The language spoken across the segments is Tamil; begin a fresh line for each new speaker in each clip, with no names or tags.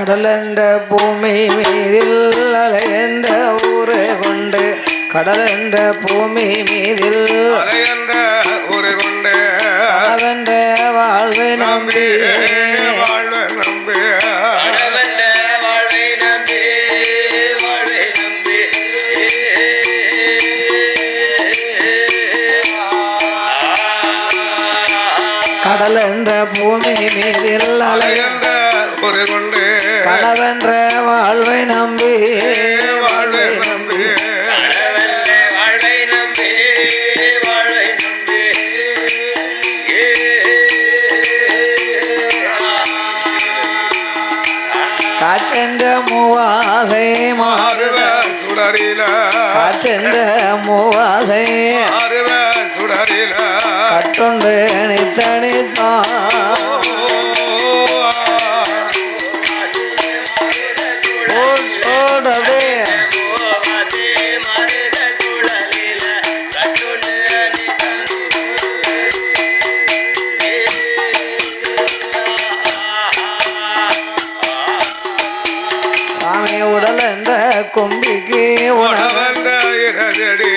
கடல் என்ற பூமி மீதில் அலை என்ற ஊரை கொண்டு கடல் என்ற பூமி மீதில்
அலை என்ற ஊரை கொண்டு
கடவென்ற வாழ்வை நம்பி
வாழ்வை நம்பி
கடவென்ற வாழ்வை நம்பி வாழ்வை நம்பி
கடல் என்ற பூமி மீதில் அலை
என்ற ஊரை கொண்டு
கடவென்ற வாழ்வை நம்பி
வாழ்வை நம்பி
கடவென்ற வாழ்வை நம்பி வாழ்வை நம்பி
காற்றென்ற மூவாசை
மாறுவ சுடரில
காற்றென்ற மூவாசை
மாறுவ சுடரில
கட்டுண்டு நித்தனித்தான் சாமி உடல் என்ற கும்பிக்கு
உணவென்ற இரதடி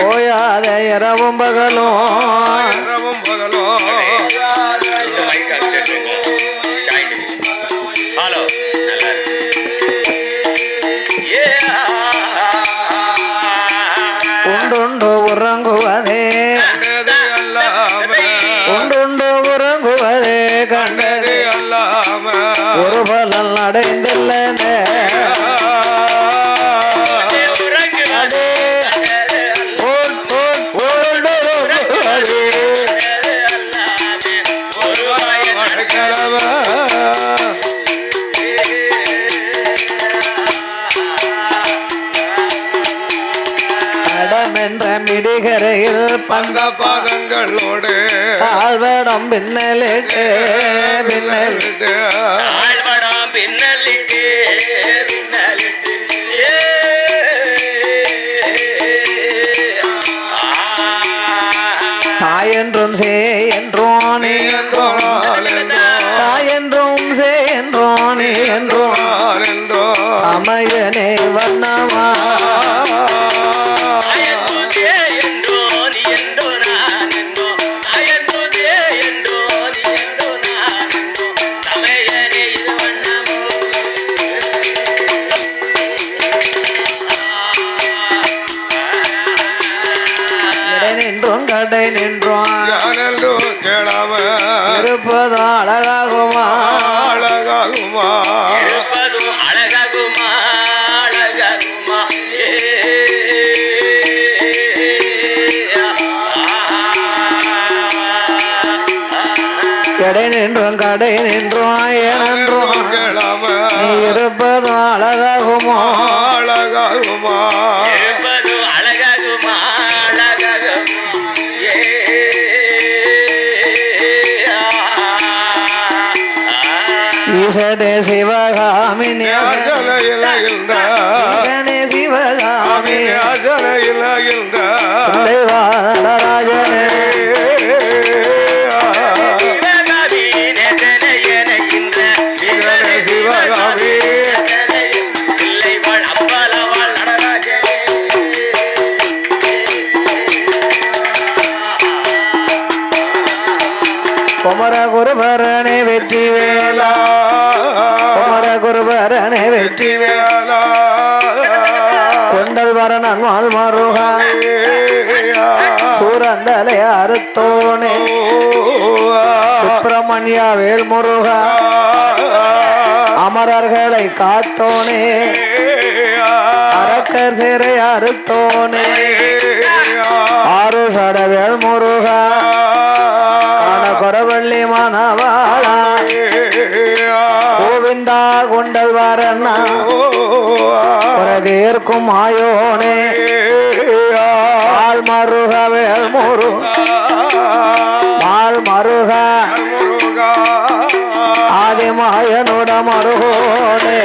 ஓயாத இரவும் பகலும்
இரவும் பகலும்
ஹலோ
உண்டுண்டு உறங்குவதே
கண்டது அல்லாம
உண்டுண்டு உறங்குவதே கண்டது
அல்லாம
ஒரு பலன் அடைந்துள்ளன என்ற மிடிகரையில்
பந்த பாதங்களோடு
தாழ்வடம் பின்னலிட்டு பின்னலிட்டு
ஆழ்வடம் பின்னலிட்டு பின்னலிட்டு
தாயென்றும் சே என்றோம் நீ என்றோம் தாயென்றும் சே என்றோம் நீ என்றோம் அமையனே வண்ணமா கடை நின்றோம்
கேளாம
இருப்பதும் அழகாகுமா
அழகாகுமா
இருப்பதும் அழகாகுமா அழகாகுமா
கடை நின்றோம் கடை நின்றோம் ஏனென்றோம்
கேளாம
நீ இருப்பதும் அழகாகுமா
அழகாகுமா
இருப்பதும் அழகாகுமா
ஈசனே சிவகாமினி ஈசனே சிவகாமி வாடராஜனே
சிவகாமி
குமர குருபரனே வெற்றி வேலா குமர குருபரனே வெற்றி வேலா கொண்டல் வரனன் வாழ் மருகா சூரந்தலை அறுத்தோனே சுப்பிரமணிய வேல் முருகா அமரர்களை காத்தோனே அரக்கர் சிறை அறுத்தோனே ஆறு சடவேல் முருகா கொரவள்ளி மணவாளா கோவிந்தா குண்டல் வரண்ணா பிரதேர்க்கும் ஆயோனே ஆள் மருக வேல் முரு ஆள் மருக ஆதிமாயனுட மருகோனே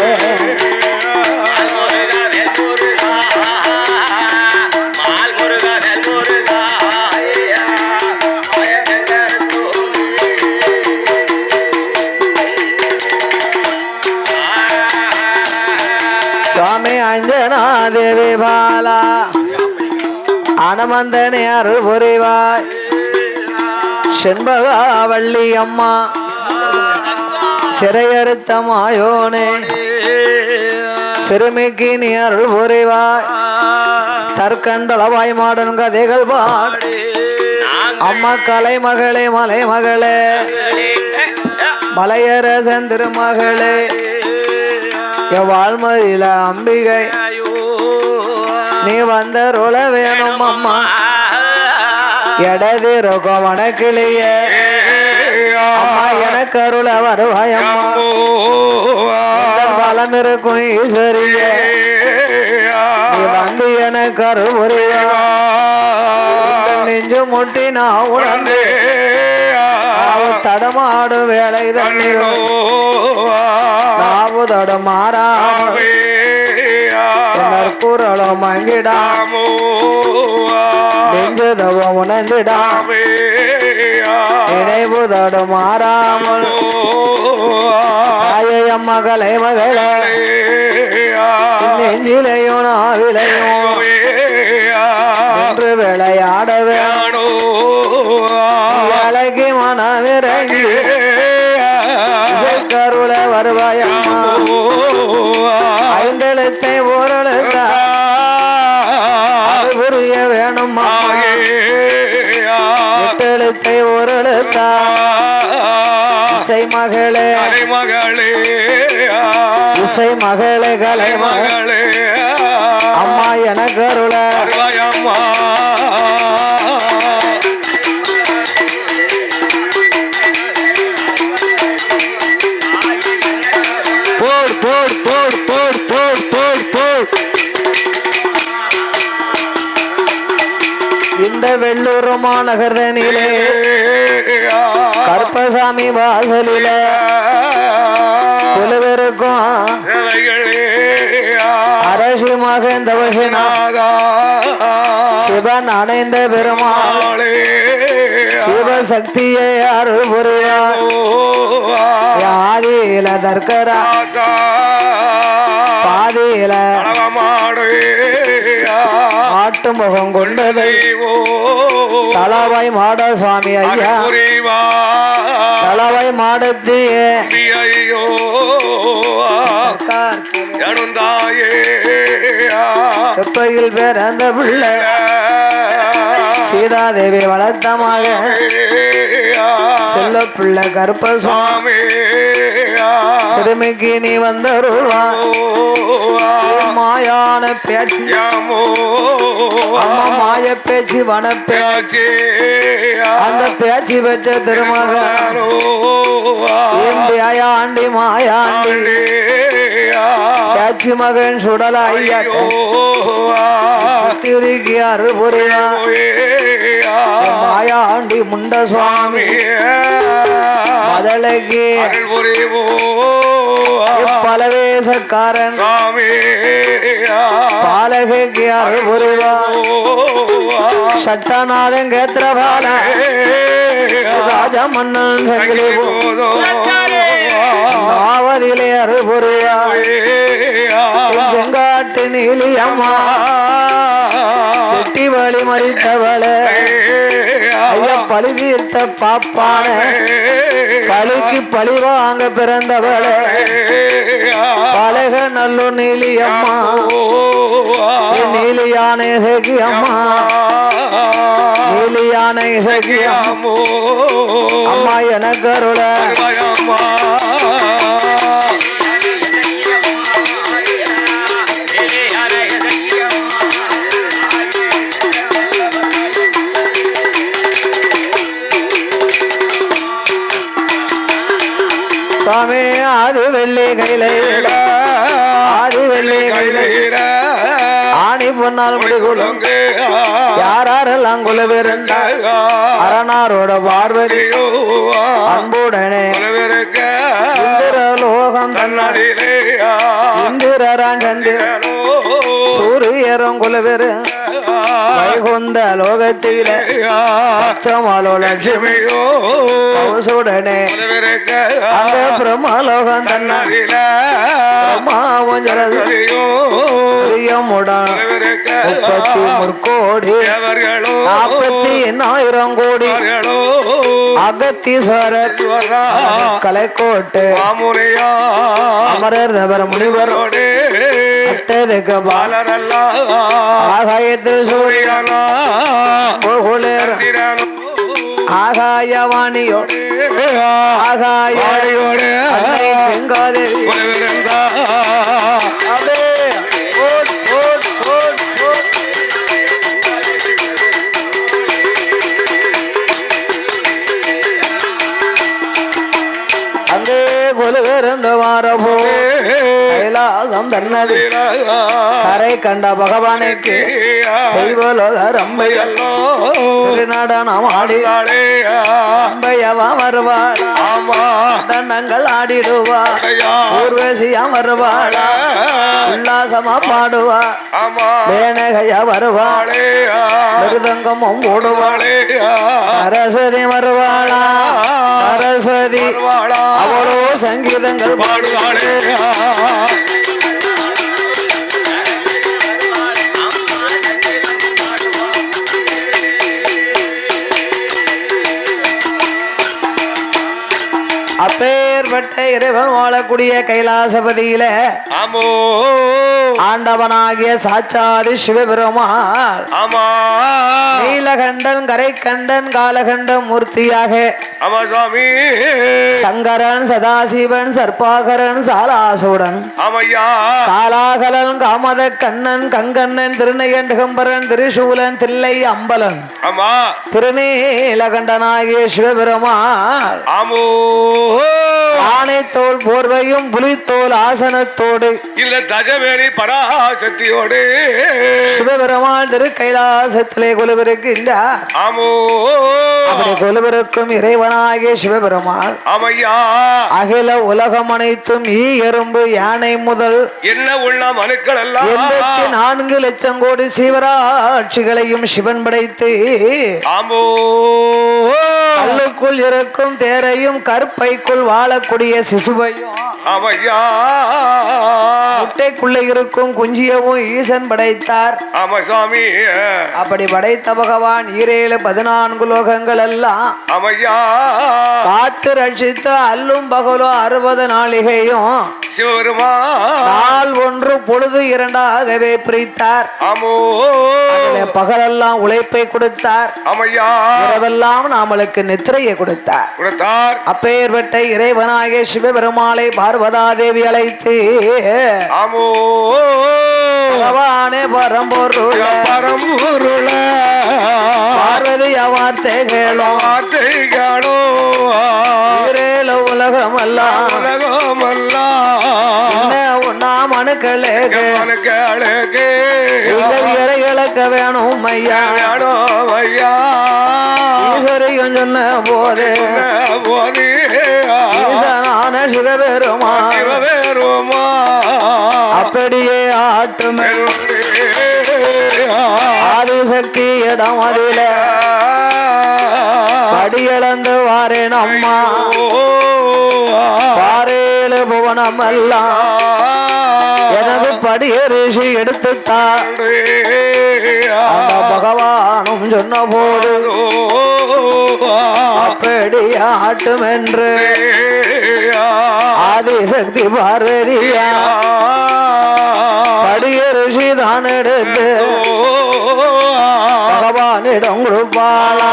அஞ்சனா தேவி பாலா அனுமந்தனே அருள் புரிவாய் செண்பகாவள்ளி அம்மா சிறையறுத்த மாயோனே சிறுமிக்கு நீ அருள் புரிவாய் தற்கண்டளவாய் மாடன் கதைகள் பாடு அம்மா கலை மகளே மலை மகளே மலையரசன் திருமகளே வாழ்மதியில அம்பிகை நீ வந்தருள வேணும் அம்மா இடது ரோகம் வணக்கிளிய அம்மா எனக்கு அருள வருவாய் அம்மா பலம் இருக்கும் ஈஸ்வரிய நீ வந்து எனக்கு அருள் புரிய நெஞ்சு முட்டி நான் உணர்ந்து தடமாடும் வேலை தண்ணீரோ நாவு தடமாறாமே குரலோ மங்கிடாமோ நெஞ்சதவோ உணர்ந்திடாமே நினைவு தடமாறாமல் தாயையம் மகளை மகளே நெஞ்சிலையும் நாவிலையும் என்று விளையாடவே வேலைக்கு மனமிறங்கி கருள வருவாயம்மா ஐந்தெழுத்தை ஓரெழுத்த புரிய வேணும்மா எட்டெழுத்தை ஓரெழுத்த இசை மகளே இசை மகளே கலை மகளே அம்மா எனக்கு அருள இந்த வெள்ளூர் மாநகரனிலே கருப்பசாமி வாசலில குலவருக்கும் அரசி மகந்தவசனாக சிவன் அணைந்த பெருமாளே சிவசக்தியை அருள் புரியார் ஆதியில தர்கரா பாதியில ஆட்டு முகம் கொண்டதை தலவாய் மாட சுவாமி ஐயா தலவாய் மாடத்தியே எப்பையில் பிறந்த பிள்ளை சீதாதேவி வளர்த்த மகன் செல்ல பிள்ளை கருப்பசுவாமி சிறுமிக்கு நீ வந்தருவா மாயான பேச்சு அம்மா மாய பேச்சு வன பேச்சு அந்த பேச்சு பெற்ற திருமகன் ஆண்டி மாயாண்டி பேச்சு மகன் சுடல ஐயா திருக்கி அருள் புரியா மாயாண்டி முண்ட சுவாமி மதலைக்கு பலவேசக்காரன் பாலகைக்கு அருள் புரிவா சட்டநாதன் கேத்திரபால ராஜா மன்னன் சங்கிலி ஆவதிலே அருள் புரியா செங்காட்டு நீலி அம்மா செட்டி வழி மறித்தவளே ஐயா பழி தீர்த்த பாப்பான பழிக்கு பழி வாங்க பிறந்தவளே பழக நல்லு நீலி அம்மா நீலியான இசைக்கு அம்மா நீலியான இசைக்கு அம்மா எனக்கு அருள சுவாமி ஆதி வெள்ளி கையில ஆதி வெள்ளி கையில ஆணி பொன்னால் முடிகுளுங்க யாரெல்லாம் குலவிருந்த அரணாரோட பார்வதி அன்புடனே இந்திரலோகம் தன்னடிலே இந்திரரான் சந்திர சூரியரும் குலவிரு வைகுந்த லோகத்திலே அச்சமாலோ லட்சுமி கௌசுடனே அந்த பிரம்மலோகம் தன்னாதில பிரம்மாவுஞ்சரது பிரியமுடன் 30 கோடி 40,000 கோடி அகத்தீஸ்வரர் கலைக்கோட்டு அமரர் தபர முனிவரோடு அட்டதுக்கு பாலரல்ல ஆகாயத்தில் சூரியன் ஆகாயவாணியோடு ஆகாயோடு செங்காதேவி அங்கே கொலுவிருந்த மாறபோ கைலாசம் தன்னது கரை கண்ட பகவானுக்கு தெய்வலோக ரம்பையல்லோ நடனம் ஆடி அம்பையவா வருவாள் தன்னங்கள் ஆடிடுவாள் ஊர்வசியா வருவாள் உல்லாசமா பாடுவா வேணகையா வருவாள் மிருதங்கமும் ஓடுவாள் சரஸ்வதி வருவாளா சரஸ்வதி அவளோ சங்கீதங்கள் பாடுவாளே அப்பேற்பட்ட இறைவன் வாழக்கூடிய கைலாசபதியில ஆண்டவனாகிய சாட்சாதி சிவபெருமாள் நீலகண்டன் கரைக்கண்டன் காலகண்டன் மூர்த்தியாக சங்கரன் சதாசிவன் சர்பாகரன் சாலாசூடன் காலாகலன் காமத கண்ணன் கங்கண்ணன் திருநயண்டகம்பரன் திரிசூலன் தில்லை அம்பலன் திருநீலகண்டனாகிய சிவபெருமாள் ஆனைத்தோல் போர்வையும் புலித்தோல் ஆசனத்தோடு
இல்ல தஜவேரி பராசக்தியோடு
சிவபெருமாள் திரு கைலாசத்திலே கொலுவிருக்கின்றார். அப்படி கொலுவிருக்கும் இறைவனாகிய சிவபெருமாள் அகில உலகம் அனைத்தும் ஈ எறும்பு யானை முதல்
என்ன உள்ள மனுக்கள் எல்லாம்
84 லட்சம் கோடி சிவராட்சிகளையும் சிவன் படைத்து கல்லுக்குள் இருக்கும் தேரையும் கற்பைக்குள் வாழக்கூடிய சிசுவையும் முட்டைக்குள்ள இருக்கும் குஞ்சியவும் ஈசன் படைத்தார். அப்படி படைத்த பகவான் 14 லோகங்கள் எல்லாம் காட்டு ரட்சித்து அல்லும் பகலோ 60 நாளிகையும் நாள் ஒன்று பொழுது 2ஆகவே பிரித்தார். பகலெல்லாம் உழைப்பை கொடுத்தார், இரவெல்லாம் நாமளுக்கு நித்திரையை கொடுத்தார். அப்பேற்பட்ட இறைவனாகிய சிவபெருமாளை பார்வதா தேவி அழைத்து பகவானே பரம்பொருள பார்வதி வார்த்தைகளோ உலகமல்லாம் மனுக்களுக்கு வேணும் ஐயா ஈஸ்வரியும் சொன்ன போது ஈசனான சிவபெருமா அப்படியே ஆட்டுமே ஆதிசக்தி இடம் அதில படியளந்து வாரேன் அம்மா பாரேழு புவனம் எல்லாம் எனக்கு படிய ரிஷி எடுத்துத்தான் பகவானும் சொன்ன போது அப்படி ஆட்டும் என்று ஆதிசக்தி பார்வதியா படிய ரிஷி தான் எடுத்து பகவானிடம் கொடுப்பாளா.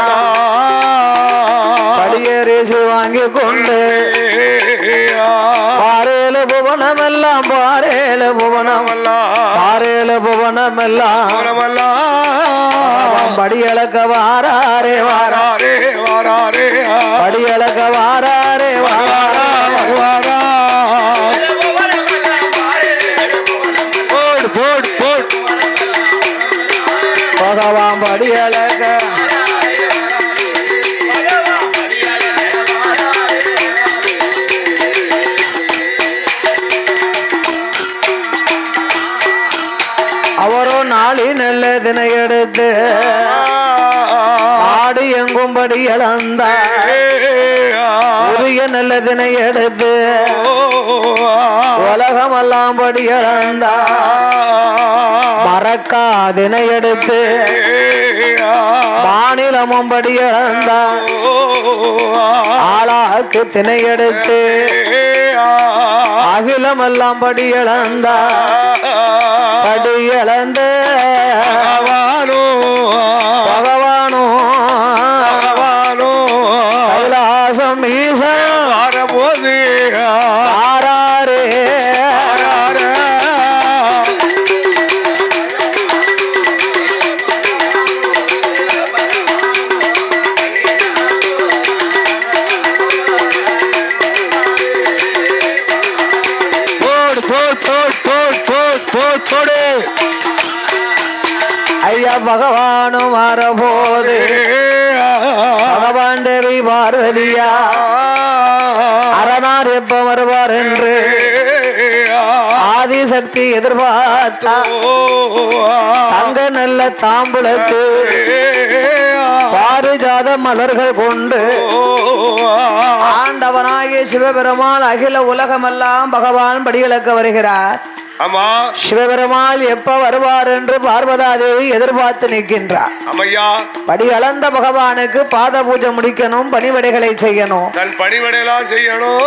படிய ரிஷி வாங்கி கொண்டு பாரேழு புவனமெல்லாம் பாரேழு புவனமெல்லாம் படியளக்க வாராரே படியளக்க வாராரே பகவான் படியளக்க அவரோ நாளி நல்ல நல்லதினை எடுத்து ஆடு எங்கும்படி இழந்தார் உரிய நல்லதினை எடுத்து உலகமெல்லாம் படி இழந்தார் மறக்காதினை எடுத்து மாநிலமும் படி இழந்தார் ஆளாக்கு திணை எடுத்து அகிலம் எல்லாம் படி இழந்தார் படி இழந்த பகவானோ கைலாசம் ஈசன்
வரபோது
ஆறாரே ஐயா பகவானும் வரபோது பகவான் தேவி பார்வதியா அரணார் எப்ப வருவார் என்று ஆதிசக்தி எதிர்பார்த்தா தங்க நல்ல தாம்புலத்து பாரிஜாத மலர்கள் கொண்டு ஆண்டவனாகிய சிவபெருமாள் அகில உலகமெல்லாம் பகவான் படியிழக்க வருகிறார்.
ஆமா
சிவபெருமாள் எப்ப வருவார் என்று பார்வதாதேவி எதிர்பார்த்து நிற்கின்றார்.
அம்மையா
படி அளந்த பகவானுக்கு பாத பூஜை முடிக்கணும், பணிவிடைகளை செய்யணும்,
தன் பணிவிடையெல்லாம் செய்யணும்.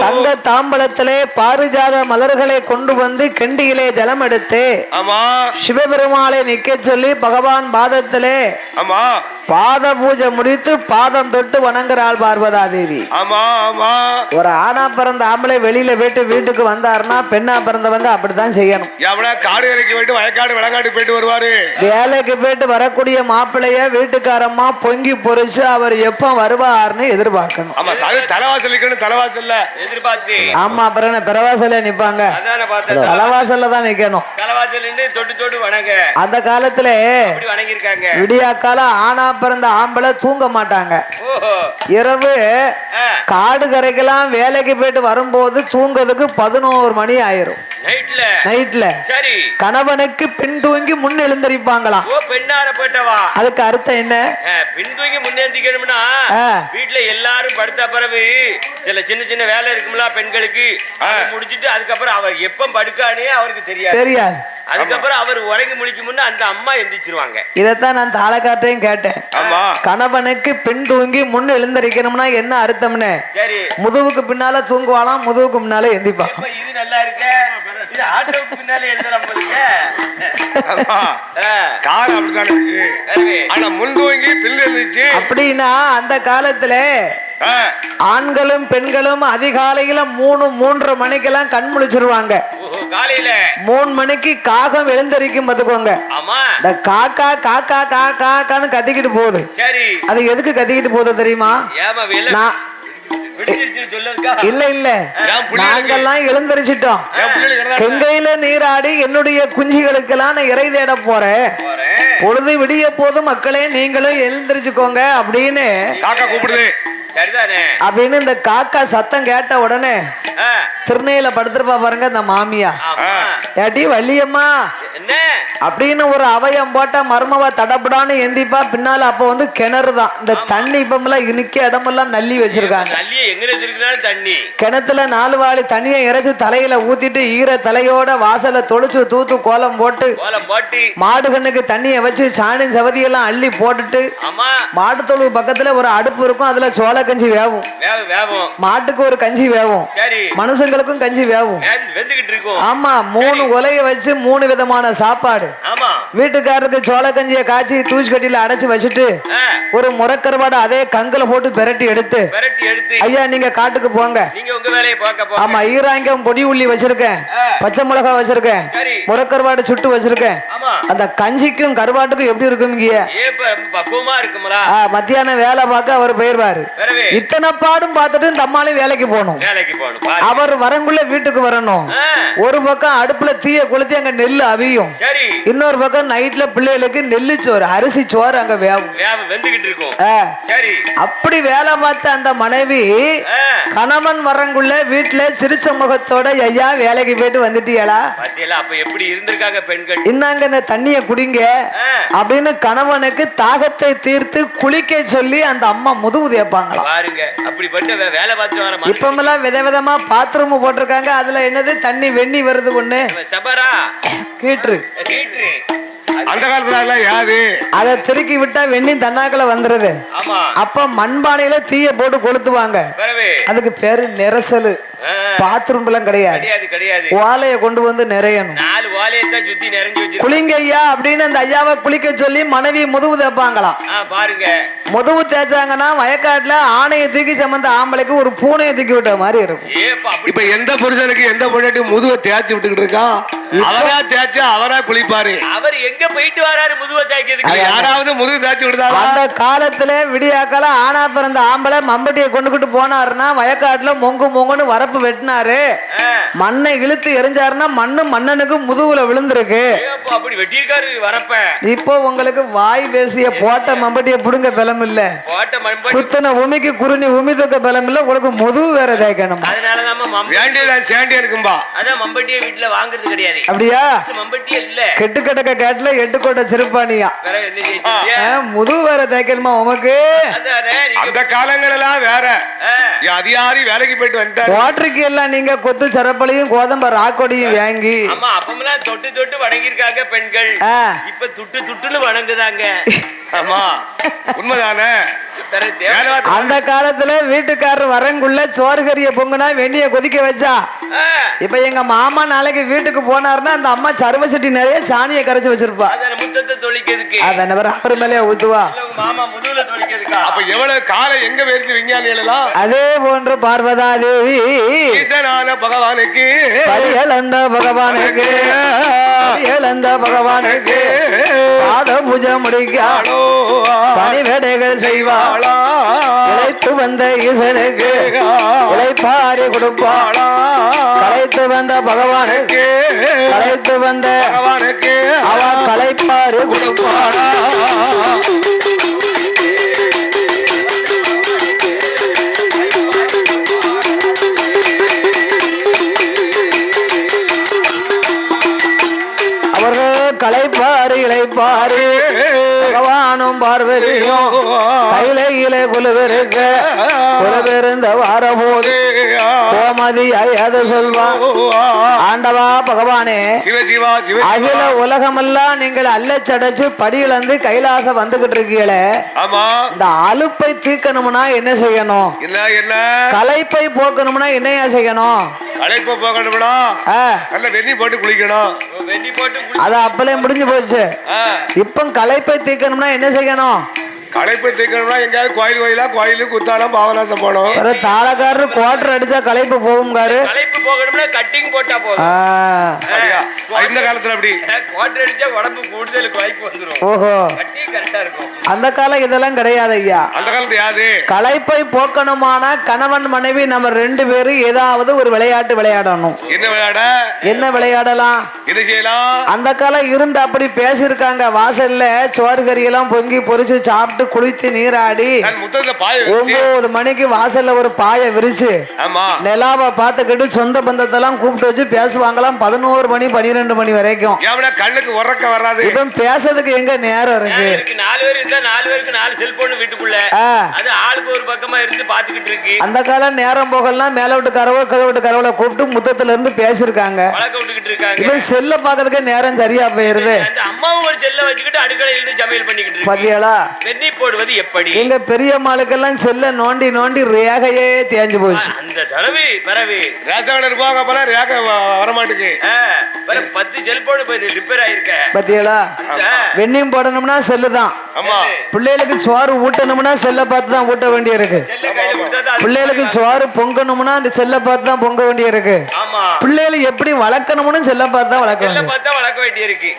தங்க தாம்பலத்திலே பாரிஜாத மலர்களை கொண்டு வந்து கெண்டியிலே ஜலம் எடுத்து
ஆமா
சிவபெருமாளை நிக்க சொல்லி பகவான் பாதத்திலே
ஆமா
பாத பூஜை முடித்து பாதம் தொட்டு வணங்குறாள் பார்வதாதேவி.
ஆமா ஆமா
ஒரு ஆணா பிறந்த ஆம்பளை வெளியில வீட்டுக்கு வந்தாருன்னா பெண்ணா பிறந்தவங்க அப்படித்தான் செய்யணும்.
எவனா காடு இறக்கி போயிட்டு வயக்காடு விளங்காடு போயிட்டு வருவாரு.
வேலைக்கு போயிட்டு வரக்கூடிய மாப்பிள்ளைய வீட்டுக்காரம்மா பொங்கி பொறிச்சு அவர் எப்ப வருவார்னு எதிர்பார்க்கணும்.
ஆமா தலைவாசல் தலைவாசல்ல
எதிர்பார்த்து
ஆமா அப்புறம் பெறவாசல நிப்பாங்க, தலைவாசல்ல தான் நிக்கணும்.
தொட்டு தொட்டு வணங்க
அந்த காலத்துல
வணங்கிருக்காங்க.
விடியா காலம் ஆணா பிறந்த ஆம்பளை தூங்க மாட்டாங்க. இரவு காடு கரைக்கெல்லாம் வேலைக்கு போயிட்டு வரும்போது தூங்குறதுக்கு 11 மணி ஆயிரும். நைட்ல கணவனுக்கு பின் தூங்கி முன் எழுந்திருப்பாங்களாம். அதுக்கு அர்த்தம் என்ன?
பின் தூங்கி முன்னேந்திக்கணும்னா வீட்டுல எல்லாரும் படுத்த பிறகு சில சின்ன சின்ன வேலை இருக்கும்ல பெண்களுக்கு முடிச்சிட்டு அதுக்கப்புறம் அவர் எப்ப படுக்கானே அவருக்கு தெரியாது. அதுக்கப்புறம் அவர் உறங்கி முடிக்கும் முன்ன அந்த அம்மா எந்திரிச்சிருவாங்க.
இதத்தான் நான் தாளக்காட்டையும் கேட்டேன். கணவனுக்கு பின் தூங்கி முன் எழுந்திருக்கணும்னா என்ன அர்த்தம்னு. முதுகுக்கு பின்னால தூங்குவாளாம், முதுகுக்கு முன்னால எந்திப்பான்.
இது நல்லா இருக்க இது ஆட்டோவுக்கு பின்னால எழுதலாம் போதுங்க.
கால் அப்படித்தானே இருக்கு. ஆனா முன் தூங்கி பின் எழுந்துச்சு
அப்படின்னா அந்த காலத்துல ஆண்களும் பெண்களும் அதிகாலையில 3-3:30 மணிக்கெல்லாம் கண் முழிச்சிருவாங்க. 3 மணிக்கு காகம் எழுந்தரிக்கும் பார்த்துக்கோங்க. இந்த காக்கா காக்கா காக்கான்னு கத்திக்கிட்டு போகுது. அது எதுக்கு கத்திக்கிட்டு போகுது தெரியுமா? இல்ல இல்ல நாங்கெல்லாம் எழுந்தரிச்சிட்டோம், கங்கையில நீராடி என்னுடைய குஞ்சுகளுக்கெல்லாம் நான் இறை தேட போறேன், பொழுது விடிய போது மக்களே நீங்களும் எழுந்திரிச்சுக்கோங்க அப்படின்னு
காக்கா கூப்பிடுது.
அப்படின்னு இந்த காக்கா சத்தம் கேட்ட உடனே திருநெயில படுத்திருப்பா பாருங்க இந்த மாமியா, ஏடி வள்ளியம்மா அப்படின்னு ஒரு அவயம் போட்ட மர்மவா தடப்படான்னு எந்திப்பா. பின்னால அப்ப வந்து கிணறு தான். இந்த தண்ணி இப்பமெல்லாம் இனிக்க இடமெல்லாம் நள்ளி வச்சிருக்காங்க. கிணத்துல 4 வாளி தண்ணியை இறைச்சு தலையில ஊத்திட்டு ஈர தலையோட வாசல தொளிச்சு தூத்து கோலம் போட்டு மாடு கண்ணுக்கு தண்ணியை வச்சு சாணி சவதியெல்லாம் அள்ளி போட்டுட்டு மாட்டு தொழுவு பக்கத்துல ஒரு அடுப்பு இருக்கும், அதுல சோள கஞ்சி வேவும், மாட்டுக்கு ஒரு கஞ்சி வேவும், மனுஷங்களுக்கும் கஞ்சி வேவும். ஆமா 3 உலைய வச்சு 3 விதமான சாப்பாடு. வீட்டுக்காரருக்கு சோள கஞ்சியை காய்ச்சி தூச்சி கட்டியில அடைச்சு வச்சுட்டு ஒரு முறக்கருவாடை அதே கங்குல போட்டு பெரட்டி எடுத்து ஐயா நீங்க காட்டுக்கு போங்க. ஆமா ஈராங்கம் பொடி உள்ளி வச்சிருக்கேன், பச்சை மிளகா வச்சிருக்கேன், முறக்கருவாடு சுட்டு வச்சிருக்கேன். அந்த கஞ்சிக்கும் கருவாட்டுக்கும் எப்படி இருக்கும்? மத்தியானம் வேலை பார்க்க அவர் போயிருவாரு. இத்தனை பாடும் பார்த்துட்டு இந்த அம்மாலையும் வேலைக்கு போகணும். அவர் வரங்குள்ள வீட்டுக்கு வரணும். ஒரு பக்கம் அடுப்புல அடுப்புல தீய கொளுத்தி அங்க நெல்லு அவியும்.
சரி.
இன்னொரு பக்கம் நைட்ல பிள்ளைகளுக்கு நெல்லு சோறு அரிசி சோறு அங்க வேகும்.
வெந்துகிட்டு இருக்கும். சரி.
அப்படி வேலை பார்த்த அந்த மனைவி கணவன் வரங்குள்ள வீட்டுல சிரிச்ச முகத்தோட ஐயா வேலைக்கு போயிட்டு வந்துட்டீங்களா?
அப்ப எப்படி இருந்திருக்காங்க பெண்கள்?
இன்னாங்க இந்த தண்ணிய குடிங்க அப்படின்னு கணவனுக்கு தாகத்தை தீர்த்து குளிக்க சொல்லி அந்த அம்மா முதுகு தேய்ப்பாங்களா
பாருங்க. அப்படிப்பட்ட வேலை பார்த்து வர
இப்பமெல்லாம் விதவிதமா பாத்ரூம் போட்டிருக்காங்க. அதுல என்னது தண்ணி வெண்ணி வருது ஒண்ணு
சபரா
கீற்று
அந்த காலத்துல யாது
அத திருக்கி விட்டா வெண்ணி தன்னாக்குல வந்துருது. அப்ப மண்பானையில தீய போட்டு கொளுத்துவாங்க. அதுக்கு பேரு நெரசலு. பாத்ரூம் எல்லாம் கிடையாது. வாழைய கொண்டு வந்து நிறையணும்.
4 வாழையை தான் சுத்தி நிறைஞ்சு வச்சு
குளிங்க ஐயா அப்படின்னு அந்த ஐயாவை குளிக்க சொல்லி மனைவி முதுகு தேய்ப்பாங்களாம்.
பாருங்க.
முதுகு தேய்ச்சாங்கன்னா வயக்காட்டுல ஆணையை தூக்கி சமந்த ஆம்பளைக்கு ஒரு பூனையை தூக்கி விட்ட மாதிரி இருக்கும்.
இப்ப எந்த புருஷனுக்கு எந்த பொண்ணாட்டி முதுவை தேய்ச்சி விட்டுக்கிட்டு இருக்கான்? அவரா தேய்ச்சா அவரா குளிப்பாரு.
அவர் எங்க போயிட்டு வராரு முதுவை தேய்க்கிறதுக்கு?
யாராவது முதுகு தேய்ச்சி விடுதாங்க?
அந்த காலத்துல விடியாக்கால ஆனா பிறந்த ஆம்பளை மம்பட்டியை கொண்டுகிட்டு போனாருன்னா வயக்காட்டுல மொங்குன்னு வரப்பு வெட்டினாரு. மண்ணை இழுத்து எரிஞ்சாருன்னா மண்ணு மன்னனுக்கு முதுகுல விழுந்திருக்கு.
அப்படி வெட்டியிருக்காரு வரப்ப.
இப்போ உங்களுக்கு வாய் பேசிய போட்ட மம்பட்டிய புடுங்க பலம் இல்ல. குத்தன உமிக்கு குருணி உமி தூக்க பலம் இல்ல. உங்களுக்கு முதுகு வேற தேய்க்கணும்.
மம்பட்டியை வீட்டுல வாங்குறது கிடையாது.
அப்படியா?
மம்பட்டியே இல்ல.
கெட்டு கிடக்க கேட்டுல 8 கோட்டை சிறுபானியா முதுகு வேற தேய்க்கணுமா உமக்கு?
அந்த காலங்கள் எல்லாம் வேற. அதிகாரி வேலைக்கு போயிட்டு வந்துட்டாரு.
வாட்டருக்கு எல்லாம் நீங்க கொத்து சரப்பளையும் கோதம்ப ராக்கோடியும் வாங்கி
அப்பமெல்லாம் தொட்டு தொட்டு வணங்கிருக்காங்க பெண்கள். இப்ப துட்டுன்னு வணங்குதாங்க.
ஆமா உண்மைதானே?
அந்த காலத்துல வீட்டுக்காரர் வரங்குள்ள சோறு கறிய பொங்குனா வெண்ணிய கொதிக்க வச்சா. இப்ப எங்க மாமா நாளைக்கு வீட்டுக்கு போனாருன்னா அந்த அம்மா சரும சட்டி நிறைய சாணியை கரைச்சு வச்சிருப்பா. அத அவர் மேலே ஊத்துவா.
அப்ப எவ்வளவு காலம் எங்க போயிருச்சு விஞ்ஞானிகள் எல்லாம்.
அதே போன்று பார்வதா தேவி
ஈசனான பகவானுக்கு
இழந்த பகவானுக்கு இழந்த பகவானுக்கு பாத பூஜை முடிக்காளோ பணிவேடைகள் செய்வாளா. இழைத்து வந்த ஈசனுக்கு இழைப்பாரி கொடுப்பாளா. கலைத்து வந்த பகவானுக்கு கலைத்து வந்த பகவானுக்கு அவ கலைப்பாரி கொடுப்பாளா. கலைப்பாரு இழைப்பாரு பகவானும் பார்வதியும் கையில குழுவிருக்க குழுவிருந்த வார போது கோமதி ஐயத சொல்வான். ஆண்டவா பகவானே அகில உலகமெல்லாம் நீங்கள் அல்லச்சடைச்சு படியிலந்து கைலாசம் வந்துகிட்டு இருக்கீங்களே. இந்த அலுப்பை தீர்க்கணும்னா என்ன செய்யணும்? களைப்பை போக்கணும்னா என்னையா செய்யணும்?
களைப்பை போக்கணும்னா வெண்ணி போட்டு குளிக்கணும்.
அது அப்பலே முடிஞ்சு போச்சு. இப்ப களைப்பை தீர்க்கணும்னா என்ன செய்யணும்?
களைப்பை தீர்க்கணும்னா எங்கயாவது கோயிலுக்கு குத்தாலம் பாவநாசம் போனோம்.
தாளக்காரரு குவார்டர் அடிச்சா களைப்பு போகும்காரு.
களைப்பு போகணும்னா கட்டிங் போட்டா போதும்.
இந்த காலத்துல அப்படி
குவார்டர் அடிச்சா உடம்பு கூடுதல் களைப்பு வந்துரும்.
ஓஹோ
கட்டிங் கரெக்டா இருக்கும்.
அந்த காலம் இதெல்லாம் கிடையாது ஐயா.
அந்த காலத்து யாது
களைப்பை போக்கணுமான கணவன் மனைவி நம்ம 2 பேரும் ஏதாவது ஒரு விளையாட்டு விளையாடணும். என்ன விளையாடலாம்? என்ன செய்யலாம்? அந்த காலம் இருந்து அப்படி பேசியிருக்காங்க. வாசல்ல சோறு கறியெல்லாம் பொங்கி பொரிச்சு சாப்பிட்டு குளித்து நீராடி 9 மணிக்கு வாசல்ல ஒரு பாய விரிச்சு நிலாவை பார்த்துக்கிட்டு சொந்த பந்தத்தெல்லாம் கூப்பிட்டு வச்சு பேசுவாங்களாம் 11 மணி 12 மணி வரைக்கும்.
கண்ணுக்கு உறக்க வராது.
இப்ப பேசுறதுக்கு எங்க நேரம் இருக்கு?
4 பேர் இருந்தா 4 பேருக்கு 4 செல்போன் வீட்டுக்குள்ள. அது ஆளுக்கு ஒரு பக்கமா இருந்து பாத்துக்கிட்டு இருக்கு.
அந்த காலம் நேரம் போகலாம் மேல விட்டு கரவோ கீழ விட்டு கரவல கூப்பிட்டு முத்தத்துல இருந்து பேசிருக்காங்க.
வழக்க விட்டுக்கிட்டு இருக்காங்க.
இப்ப செல்ல பாக்கிறதுக்கு நேரம் சரியா போயிருது.
அந்த அம்மாவும் ஒரு செல்ல வச்சுக்கிட்டு அடுக்கலையில இருந்து சமையல் பண்ணிக்கிட்டு இருக்கு.
பாத்தியாளா?
வெண்ணி போடுவது எப்படி?
எங்க பெரியம்மாளுக்கெல்லாம் செல்ல நோண்டி நோண்டி ரேகையே தேஞ்சு போச்சு.
அந்த தடவை பரவி
ரேசகன் இருப்பாங்க போல ரேகை வரமாட்டுக்கு.
10 செல்போன் போய் ரிப்பேர் ஆயிருக்க.
பாத்தியாளா? வெண்ணியும் போடணும்னா செல்லுதான். பிள்ளைகளுக்கு சோறு ஊட்டணும்னா செல்ல பார்த்து தான் ஊட்ட வேண்டிய இருக்கு. பிள்ளைகளுக்கு சோறு பொங்கணும்னா அந்த செல்ல பார்த்து தான் பொங்க வேண்டிய இருக்கு. பிள்ளைகளை எப்படி வளர்க்கணும்னு செல்ல பார்த்து தான் வளர்க்க வேண்டிய இருக்கு.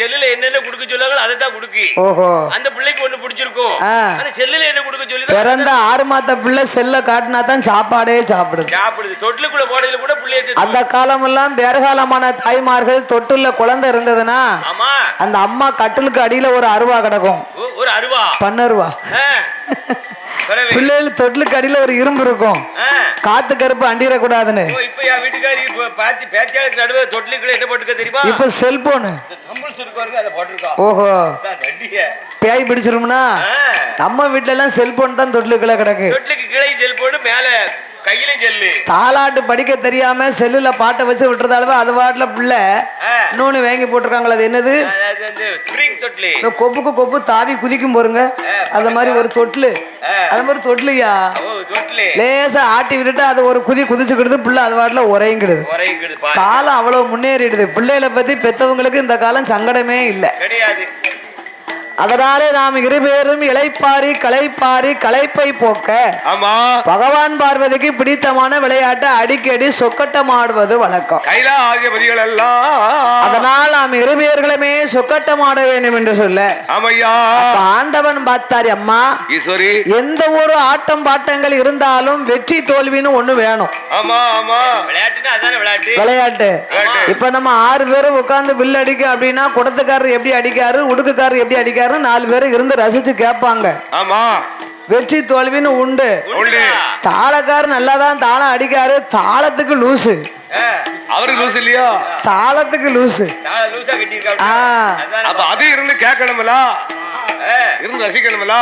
செல்லுல என்னென்ன குடுக்க சொல்லாங்களோ அதை தான் குடுக்கி.
ஓஹோ
அந்த பிள்ளைக்கு ஒண்ணு பிடிச்சிருக்கும்
ஆ.
ஆனா செல்லுல என்ன கொடுக்க சொல்லி
பிறந்த 6 மாத பிள்ளை செல்ல காட்டினா தான் சாப்பாடே சாப்பிடுது.
சாப்பிடுது. தொட்டிலுக்குள்ள போடையில கூட பிள்ளைய
அந்த காலமெல்லாம் பேறுகாலமான தாய்மார்கள் தொட்டில்ல குழந்தை இருந்ததுன்னா
ஆமா
அந்த அம்மா கட்டிலுக்கு அடியில ஒரு அருவா கிடக்கும்.
ஒரு அருவா
பண்ணருவா. பிள்ளைகள் தொட்டிலுக்கு அடியில ஒரு இரும்பு இருக்கும். காத்து கருப்பு அண்டிடக்கூடாதுன்னு.
இப்ப என் வீட்டுக்காரி பாத்தி பேத்தியாளுக்கு நடுவே தொட்டிலுக்குள்ள என்ன போட்டுக்க தெரியுமா?
இப்ப செல்போனு. ஓஹோ பேய் பிடிச்சிரும்னா நம்ம வீட்டுல எல்லாம் செல்போன் தான் தொட்டிலுக்குள்ள கிடக்கு.
தொட்டிலுக்கு கீழே செல்போனு மேல கையில செல்லு.
தாலாட்டு படிக்க தெரியாம செல்லுல பாட்டை வச்சு விட்டுறதால அது பாட்டுல பிள்ளை இன்னொன்னு வாங்கி போட்டிருக்காங்களா? அது என்னது? இந்த கொப்புக்கு கொப்பு தாவி குதிக்கும் போருங்க அந்த மாதிரி ஒரு தொட்டிலு. அது மாதிரி தொட்டிலையா லேசா ஆட்டி விட்டுட்டு அது ஒரு குதிச்சுக்கிடுது பிள்ளை அது பாட்டுல உரையுங்கிடுது. காலம் அவ்வளவு முன்னேறிடுது. பிள்ளைகளை பத்தி பெத்தவங்களுக்கு இந்த காலம் சங்கடமே இல்லை. அதனாலே நாம் இருபேரும் இளைப்பாரி களைப்பை போக்க பகவான் பார்வதிக்கு பிடித்தமான விளையாட்டு அடிக்கடி சொக்கட்டம் ஆடுவது வழக்கம். அதனால் நாம் இருபேர்களுமே சொக்கட்டம் ஆட வேண்டும் என்று சொல்ல ஆண்டவன் பார்த்தாரு, அம்மா ஈஸ்வரி எந்த ஒரு ஆட்டம் பாட்டங்கள் இருந்தாலும் வெற்றி தோல்வின்னு ஒண்ணு வேணும். விளையாட்டு இப்ப நம்ம 6 பேரும் உட்கார்ந்து வில் அடிக்க அப்படின்னா குடத்துக்காரர் எப்படி அடிக்காரு, உடுக்குக்காரர் எப்படி அடிக்காரு 4 பேரும் இருந்து ரசிச்சு கேட்பாங்க. ஆமா வெற்றி தோல்வின்னு உண்டு. தாளக்காரர் நல்லாதான் தாளம் அடிக்காரு, தாளத்துக்கு லூசு.
அவருக்கு லூசு இல்லையா?
தாளத்துக்கு லூசு.
அது இருந்து கேட்கணும்ல, இருந்து ரசிக்கணும்ல.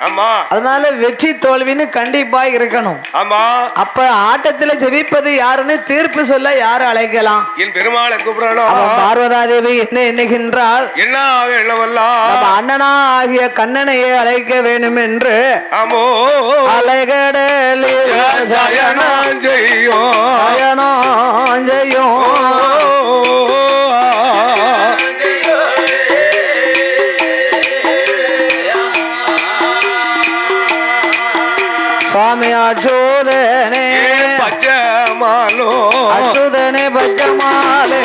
ஆமா
அதனால வெற்றி தோல்வின்னு கண்டிப்பா இருக்கணும்.
ஆமா
அப்ப ஆட்டத்துல ஜெயிப்பது யாருன்னு தீர்ப்பு சொல்ல யாரு அழைக்கலாம்?
என் பெருமாளை கூப்பிடணும்.
பார்வதாதேவி என்ன எண்ணுகின்றாள்?
என்ன எண்ணவெல்லாம்
அண்ணனா ஆகிய கண்ணனையே அழைக்க வேண்டும் என்று அலைகடலில் சயனம் செய்யும் சுவாமி அச்சுதனே பச்சமாலோ அச்சுதனே பச்சமாலே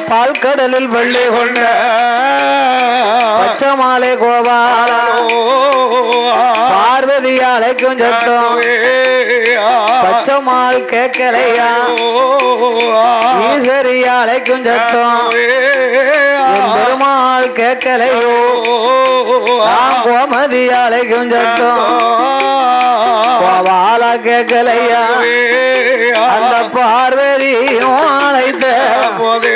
பால்கடலில் வெள்ளி கொண்ட பச்சமாலை கோபாலா பார்வதி அழைக்கும் சத்தம் பச்சமால் கேட்கலையா, ஈஸ்வரி அழைக்கும் சத்தம் பெருமாள் கேட்கலையோ, கோமதி அழைக்கும் சத்தம் கோபாலா கேட்கலையா. அந்த பார்வதியும் அழைத்த போது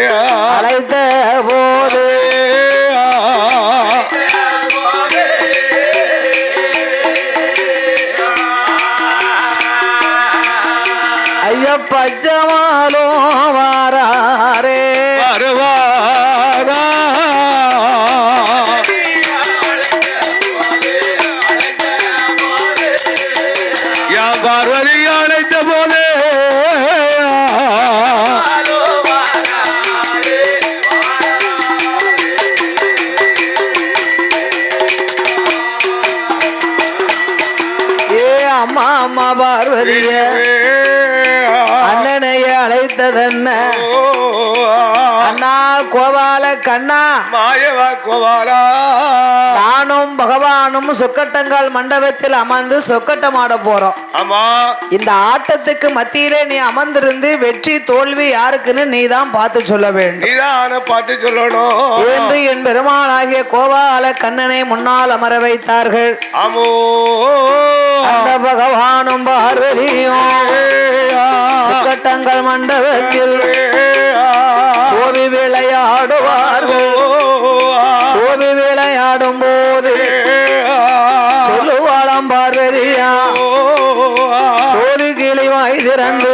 ஐயா பச்சமாலும் வாரே வருவாரா பார்வதி அழைத்த போது அம்மா அம்மா பார்வதிய அண்ணனைய அழைத்ததென்ன? அண்ணா கோபால கண்ணா மாயவா கோபாலா நானும் பகவானும் சொக்கட்டங்கால் மண்டபத்தில் அமர்ந்து சொக்கட்டம் ஆட போறோம். ஆமா இந்த ஆட்டத்துக்கு மத்தியிலே நீ அமர்ந்திருந்து வெற்றி தோல்வி யாருக்குன்னு நீ தான் பார்த்து சொல்ல வேண்டும். நீதான் பார்த்து சொல்லணும் என்று என் பெருமாளாகிய கோபால கண்ணனை முன்னால் அமர வைத்தார்கள். ஆமோ அந்த பகவானும் பார்வதியும் சொக்கட்டங்கள் மண்டபத்தில் கோவி விளையாடுவார்கள். கோவி விளையாடும் போது சொல்லுவாளாம் பார்வதியா சோதி கிளி வாய் திறந்து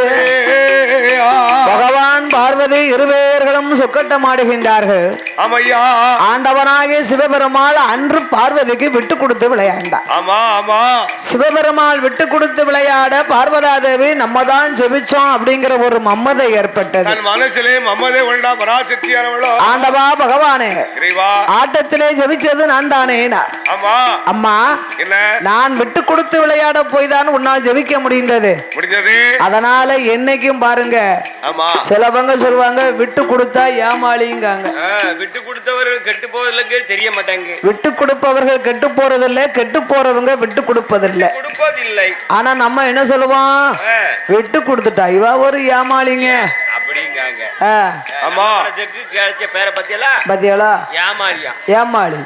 பகவான் பார்வதி இருவேர்களும் சொக்கட்டமாடுகின்றார்கள்.
ஆமையா
ஆண்டவனாகிய சிவபெருமாள் அன்று பார்வதிக்கு விட்டு கொடுத்து விளையாண்டார்.
ஆமா ஆமா
சிவபெருமாள் விட்டு கொடுத்து விளையாட பார்வதாதேவி நம்ம தான் ஜெபிச்சோம் அப்படிங்கிற ஒரு மம்மதை ஏற்பட்டது.
தன் மனசிலே மம்மதே உண்டா பராசக்தியானவளோ
ஆண்டவா பகவானே,
இறைவா
ஆட்டத்திலே ஜெபிச்சது நான் தானே.
ஆமா
அம்மா,
என்ன
நான் விட்டு கொடுத்து விளையாட போய் தான் உன்னால் ஜெபிக்க முடிந்தது. அதனால என்னைக்கும் பாருங்க,
ஆமா
சிலவங்க சொல்லுவாங்க விட்டு கொடுத்தா ஏமாளிங்காங்க.
விட்டு கொடுத்தவர்கள் கெட்டு போவதில்லை தெரிய மாட்டாங்க.
விட்டு கொடுப்பவர்கள் கெட்டு போறதில்லை, கெட்டு போறவங்க விட்டு கொடுப்பதில்லை. ஆனா நம்ம என்ன சொல்லுவோம், விட்டு கொடுத்துட்டா இவ ஒரு ஏமாளிங்க
அப்படிங்காங்க.
ஆமா
பேரை பத்தியலா
ஏமாளி.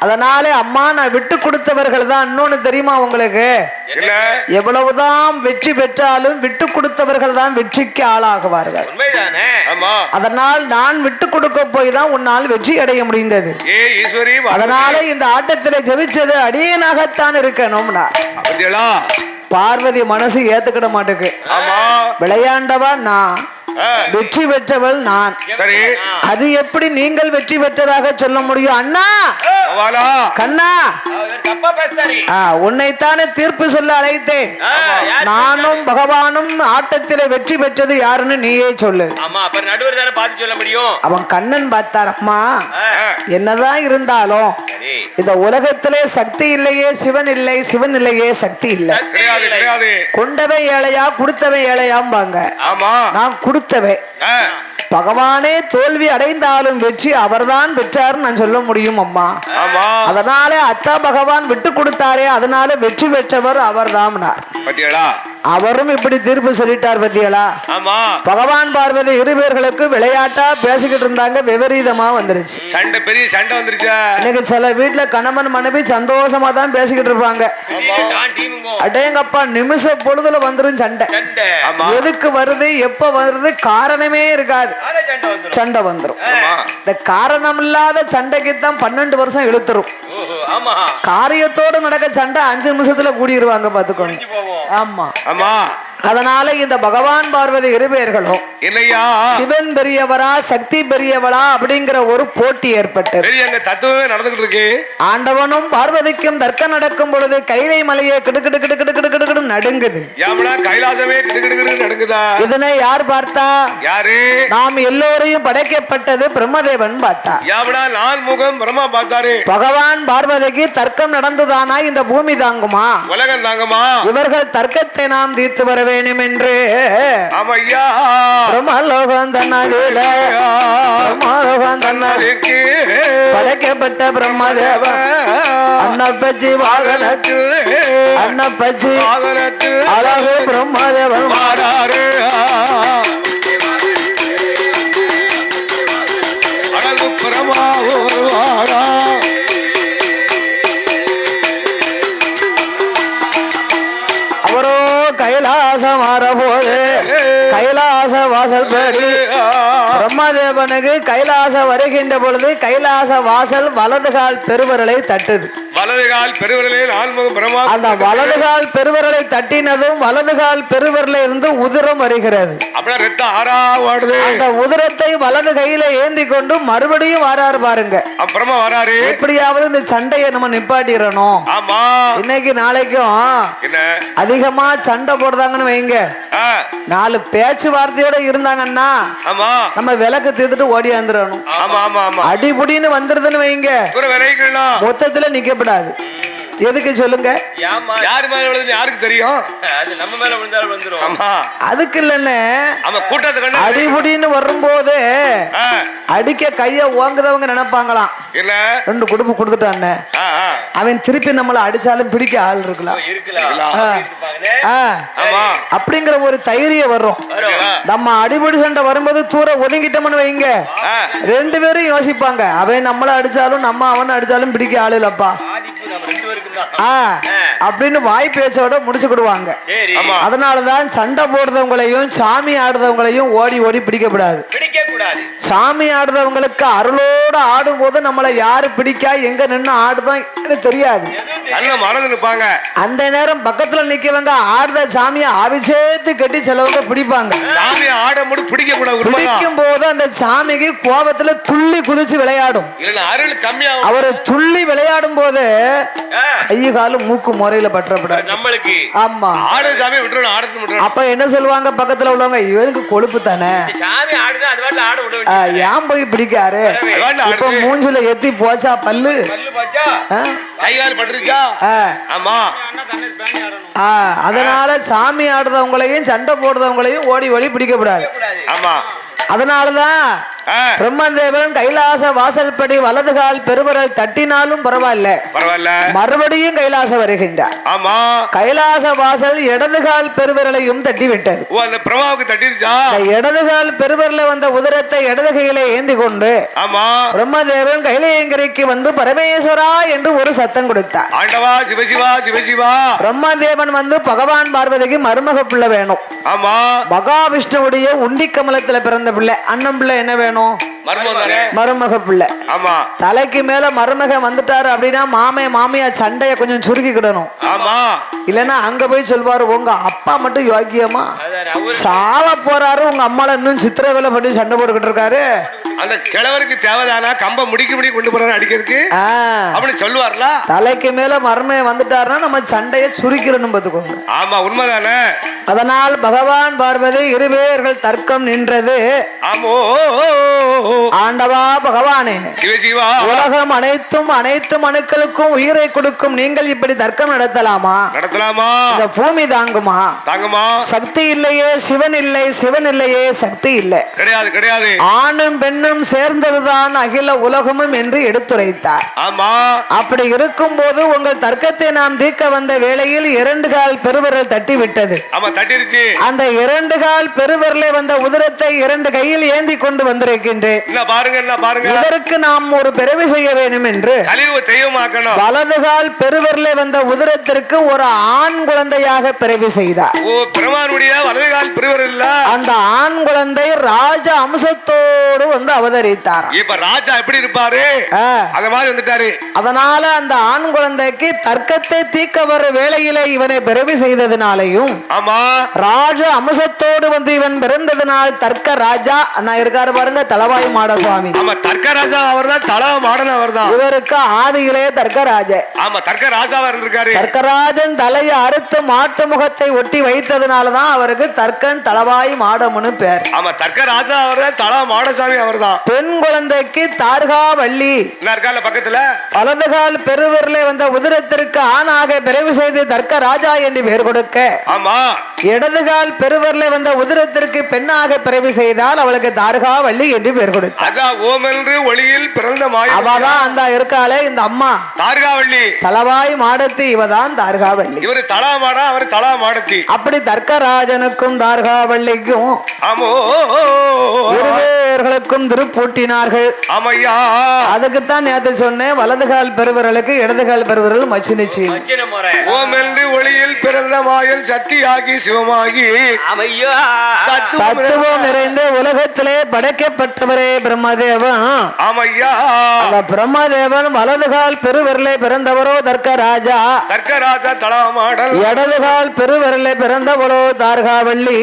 அதனால அம்மா நான் விட்டு கொடுத்தவர்கள் தான். இன்னொன்னு தெரியுமா உங்களுக்கு, எவ்வளவுதான் வெற்றி பெற்றாலும் விட்டு கொடுத்தவர்கள் தான் வெற்றிக்கு ஆளாகுவார்கள். அதனால் நான் விட்டு கொடுக்க போய் தான் உன்னால் வெற்றி அடைய முடிந்தது. அதனால இந்த ஆட்டத்திலே ஜெபிச்சது அடியனாகத்தான் இருக்கணும்னா பார்வதி மனசு ஏத்துக்கிட மாட்டேக்கு. விளையாண்டவா நான், வெற்றி பெற்றவள் நான். சரி, அது எப்படி நீங்கள் வெற்றி பெற்றதாக சொல்ல முடியும்? அண்ணா கண்ணா, உன்னைத்தானே தீர்ப்பு சொல்ல அழைத்தேன். நானும் பகவானும் ஆட்டத்திலே வெற்றி பெற்றது யாருன்னு நீயே சொல்லு. அவன் கண்ணன் பார்த்தார். அம்மா, என்னதான் இருந்தாலும் இந்த உலகத்திலே சக்தி இல்லையே சிவன் இல்லை, சிவன் இல்லையே சக்தி இல்லை. கொண்டவை ஏழையா கொடுத்தவை ஏழையாம்பாங்க. நான் கொடுத்தவை. பகவானே தோல்வி அடைந்தாலும் வெற்றி அவர்தான் பெற்றார் நான் சொல்ல முடியும் அம்மா. அதனால அத்தா பகவான் விட்டு கொடுத்தாரே, அதனால வெற்றி பெற்றவர் அவர்தான். அவரும் இப்படி தீர்ப்பு சொல்லிட்டார் பத்தியலா. பகவான் பார்வதி இருவேர்களுக்கு விளையாட்டா பேசிக்கிட்டு இருந்தாங்க, விபரீதமா வந்துருச்சு.
சண்டை, பெரிய சண்டை வந்துருச்சு.
இன்னைக்கு சில வீட்டுல கணவன் மனைவி சந்தோஷமா தான் பேசிக்கிட்டு இருப்பாங்க. அடேங்கப்பா, நிமிஷ பொழுதுல வந்துரும் சண்டை. எதுக்கு வருது, எப்ப வருது, காரணமே இருக்காது, சண்டை வந்துரும். இந்த காரணம் இல்லாத சண்டைக்கு தான் 12 வருஷம் இழுத்துரும். காரியத்தோடு நடக்க சண்டை 5 நிமிஷத்துல கூடிடுவாங்க பாத்துக்கோங்க. ஆமா. அதனால இந்த பகவான் பார்வதி இருவேர்களும் இல்லையா சிவன் பெரியவரா சக்தி பெரியவளா அப்படிங்கிற ஒரு போட்டி ஏற்பட்டது.
தத்துவமே நடந்துகிட்டு இருக்கு.
ஆண்டவனும் பார்வதிக்கும் தர்க்கம் நடக்கும் பொழுது கைலை மலையே கிடுக்கிடு கிடுக்கிடு கிடுக்கிடு நடுங்குது.
கைலாசமே கிடுக்கிடு நடுங்குதா?
இதனை யார் பார்த்தா?
யாரு?
நாம் எல்லோரையும் படைக்கப்பட்டது பிரம்மதேவன் பார்த்தா.
நாள் முகம் பிரம்மா பார்த்தாரு.
பகவான் பார்வதிக்கு தர்க்கம் நடந்துதானா இந்த பூமி தாங்குமா,
உலகம் தாங்குமா? இவர்கள்
தர்க்கத்தை நாம் தீர்த்து வர வேண்டும் என்று படைக்கப்பட்ட பிரம்மதேவ அன்னப்பச்சி வாகனத்தில் அன்னப்பச்சி அழகு பிரம்மதேவன் மாறாரு. அழகு பிரமா ஒருவாரா. கைலாசம் மாறபோது கைலாச வாசல் படி பிரம்மதேவனுக்கு கைலாசம் வருகின்ற பொழுது கைலாச வாசல் வலதுகால் பெருவரலை தட்டுது.
வலதுகால் பெருவரலை
அந்த வலதுகால் பெருவரலை தட்டினதும் வலதுகால் பெருவரல இருந்து உதிரம் வருகிறது. அந்த உதிரத்தை வலது கையில ஏந்தி கொண்டு மறுபடியும் வராரு பாருங்க.
அப்புறமா வராரு.
எப்படியாவது இந்த சண்டையை நம்ம நிப்பாட்டிடணும். இன்னைக்கு நாளைக்கும் அதிகமா சண்டை போடுறாங்கன்னு வைங்க, 4 பேச்சுவார்த்தையோட இருந்தாங்கன்னா நம்ம விளக்கு தீர்த்துட்டு ஓடி வந்துடணும். அடிபுடின்னு வந்துருதுன்னு வைங்க, மொத்தத்துல நிக்கப்படாது. எதுக்கு சொல்லுங்க?
யார் மேல விழுந்து யாருக்கு தெரியும்?
அது நம்ம மேல விழுந்தாலும் வந்துரும்.
ஆமா,
அதுக்கு இல்லன்னு
நம்ம கூட்டத்துக்கு
அடிபுடின்னு வரும்போது அடிக்க கைய ஓங்குதவங்க நினைப்பாங்களாம், இல்ல 2 குடுப்பு கொடுத்துட்டான்னு அவன் திருப்பி நம்மள அடிச்சாலும் பிடிக்க ஆள் இருக்கலாம் அப்படிங்கிற ஒரு தைரியம் வரும். நம்ம அடிபடி சண்டை வரும்போது தூர ஒதுங்கிட்டோம்னு வைங்க, 2 பேரும் யோசிப்பாங்க, அவன் நம்மள அடிச்சாலும் நம்ம அவன் அடிச்சாலும் பிடிக்க ஆள் இல்லப்பா அப்படின்னு வாய் பேச்சோட முடிச்சுக்கிடுவாங்க. அதனாலதான் சண்டை போடுறவங்களையும் சாமி ஆடுறவங்களையும் ஓடி ஓடி பிடிக்கப்படாது. சாமி ஆடுறவங்களுக்கு அருளோட ஆடும்போது நம்மளை யாரு பிடிக்கா எங்க நின்று ஆடுதோம் தெரியாது.
மறந்து நிற்பாங்க.
அந்த நேரம் பக்கத்துல நிக்கவங்க ஆடுற சாமியை அபிஷேகத்து கட்டி சிலவங்க பிடிப்பாங்க.
சாமியை ஆட முடியும் பிடிக்க கூடாது.
பிடிக்கும் போது அந்த சாமிக்கு கோபத்துல துள்ளி குதிச்சு விளையாடும்.
அருள் கம்மியா
அவரு துள்ளி விளையாடும் போது கைய காலும் மூக்கு முறையில பற்றப்படாது நம்மளுக்கு. ஆமா
ஆடு சாமி விட்டுறணும், ஆடத்து விட்டுறணும்.
அப்ப என்ன சொல்லுவாங்க பக்கத்துல உள்ளவங்க, இவனுக்கு கொழுப்பு தானே
சாமி ஆடுனா அது வாட்ல ஆட விட
ஏன் போய் பிடிக்காரு, இப்ப மூஞ்சில எத்தி போச்சா பல்லு
கை கால் பட்டுருச்சா. ஆமா
அதனால சாமி ஆடுறவங்களையும் சண்டை போடுறவங்களையும் ஓடி ஓடி பிடிக்கப்படாது.
ஆமா
அதனாலதான் பிரம்மதேவன் கைலாச வாசல்படி வலது கால் பெருவரல் தட்டினாலும் பரவாயில்ல, மறுபடியும் கைலாசம் வருகின்றார்.
ஆமா
கைலாச வாசல் இடது கால் பெருவிரலையும் தட்டி விட்டது. இடது கால் பெருவிரல வந்த உதரத்தை இடது கையில ஏந்தி கொண்டு பிரம்மதேவன் கைலையங்கிரிக்கு வந்து பரமேஸ்வரா என்று ஒரு சத்தம் கொடுத்தார்.
ஆண்டவா சிவசிவா சிவசிவா.
பிரம்மதேவன் வந்து பகவான் பார்வதிக்கு மருமக பிள்ளை வேணும்.
ஆமா
மகாவிஷ்ணுவுடைய உண்டி கமலத்துல பிறந்த பிள்ளை. அண்ணன் பிள்ளை என்ன வேணும்? மருமக பிள்ளை.
ஆமா
தலைக்கு மேல மருமக வந்துட்டாரு அப்படின்னா மாமே மாமியா சண்டைய கொஞ்சம் சுருக்கிக்கிடணும்.
ஆமா
இல்லன்னா அங்க போய் சொல்வாரு, உங்க அப்பா மட்டும் யோக்கியமா சாவ போறாரு, உங்க அம்மால இன்னும் சித்திர வேலை பண்ணி சண்டை போட்டுக்கிட்டு இருக்காரு.
அந்த கிழவருக்கு தேவைதானா கம்ப முடிக்க கொண்டு போறாரு அடிக்கிறதுக்கு அப்படின்னு சொல்லுவார்ல.
தலைக்கு மேல மருமைய வந்துட்டாருன்னா நம்ம சண்டைய சுருக்கிடணும் பாத்துக்கோங்க.
ஆமா உண்மைதானே.
அதனால் பகவான் பார்வதி இருவேர்கள் தர்க்கம் நின்றது. ஆண்டவா பகவானே
சிவசிவா,
உலகம் அனைத்தும் அனைத்து மனுக்களுக்கும் உயிரை கொடுக்கும் நீங்கள் இப்படி தர்க்கம் நடத்தலாமா?
நடத்தலாமா?
இந்த பூமி தாங்குமா?
தாங்குமா?
சக்தி இல்லையே சிவன் இல்லை, சிவன் இல்லையே சக்தி இல்லை.
கிடையாது கிடையாது.
ஆணும் பெண்ணும் சேர்ந்ததுதான் அகில உலகமும் என்று எடுத்துரைத்தார்.
ஆமா
அப்படி இருக்கும் போது உங்கள் தர்க்கத்தை நாம் தீர்க்க வந்த வேளையில் இரண்டு கால் பெருவிரல் தட்டி விட்டது.
ஆமா தட்டிருச்சு.
அந்த இரண்டு கால் பெருவிரலை வந்த உதிரத்தை இரண்டு கையில் ஏந்தி கொண்டு வந்திருக்கின்றேன். இதற்கு நாம் ஒரு பிறவி செய்ய வேண்டும் என்று வலது கால் பெருவிரலை வந்த உதிரத்திற்கு ஒரு ஆண் குழந்தையாக பிறவி செய்தார். அந்த ஆண் குழந்தை ராஜ அம்சத்தோடு வந்து அவதரித்தார்.
இப்ப ராஜா எப்படி இருப்பாரு அத மாதிரி வந்துட்டாரு.
அதனால அந்த ஆண் குழந்தைக்கு தர்க்கத்தை தீர்க்க வர வேளையில இவனை பிறவி செய்ததினாலையும் ராஜ அம்சத்தோடு வந்து இவன் பிறந்ததினால் தர்க்க ராஜா நான் இருக்காரு பாருங்க, தலவாய் மாட சுவாமி.
தர்க்க ராஜா அவர்தான், தலவா மாடன் அவர்தான்.
இவருக்கு ஆதியிலே தர்க்கராஜ.
ஆமா தர்க்க ராஜாவா இருந்திருக்காரு.
தர்க்கராஜன் தலையை அறுத்து மாட்டு முகத்தை ஒட்டி வைத்ததுனாலதான் அவருக்கு தர்க்கன் தலவாய் மாடம்னு பேர்.
ஆமா தர்க்க ராஜா அவர்தான், தலவா மாடசாமி அவர்தான்.
பெண் குழந்தைக்கு தார்காவள்ளி
பக்கத்துல
வலதுகால் பெருவிரலை வந்த உதிரத்திற்கு ஆணாக பிறவி செய்து தர்க்க ராஜா என்று பெயர் கொடுக்க,
ஆமா
இடதுகால் பெருவிரலை வந்த உதிரத்திற்கு பெண்ணாக பிறவி செய்தால் அவளுக்கு தார்காவள்ளி என்று பெயர் கொடுத்தார்.
ஒளியில் பிறந்த
அவதான் அந்த இருக்காளே இந்த அம்மா
தார்காவள்ளி,
தலவாய் மாடத்தி. இவதான் தார்காவள்ளி.
இவரு தலா மாடா, அவர் தலா மாடத்தி.
அப்படி தர்க்கராஜனுக்கும் தார்காவள்ளிக்கும் இருவேர்களுக்கும் திருப்பூட்டினார்கள். அதுக்குத்தான் நேத்து சொன்னேன், வலதுகால் பெருவிரலுக்கு இடதுகால் பெருவிரல் மச்சினிச்சு.
ஒளியில் பிறந்த மாயல் சக்தியாகி சிவமாகி
தத்துவம் நிறைந்த உலகத்திலே படைக்கப்பட்டவரே பிரம்மதேவன். அந்த பிரம்மதேவன் வலதுகால் பெருவிரலை பிறந்தவரோ தர்க்கராஜா.
தர்க்கராஜா தலமாடல்.
இடதுகால் பெருவிரலை பிறந்தவளோ தார்காவள்ளி.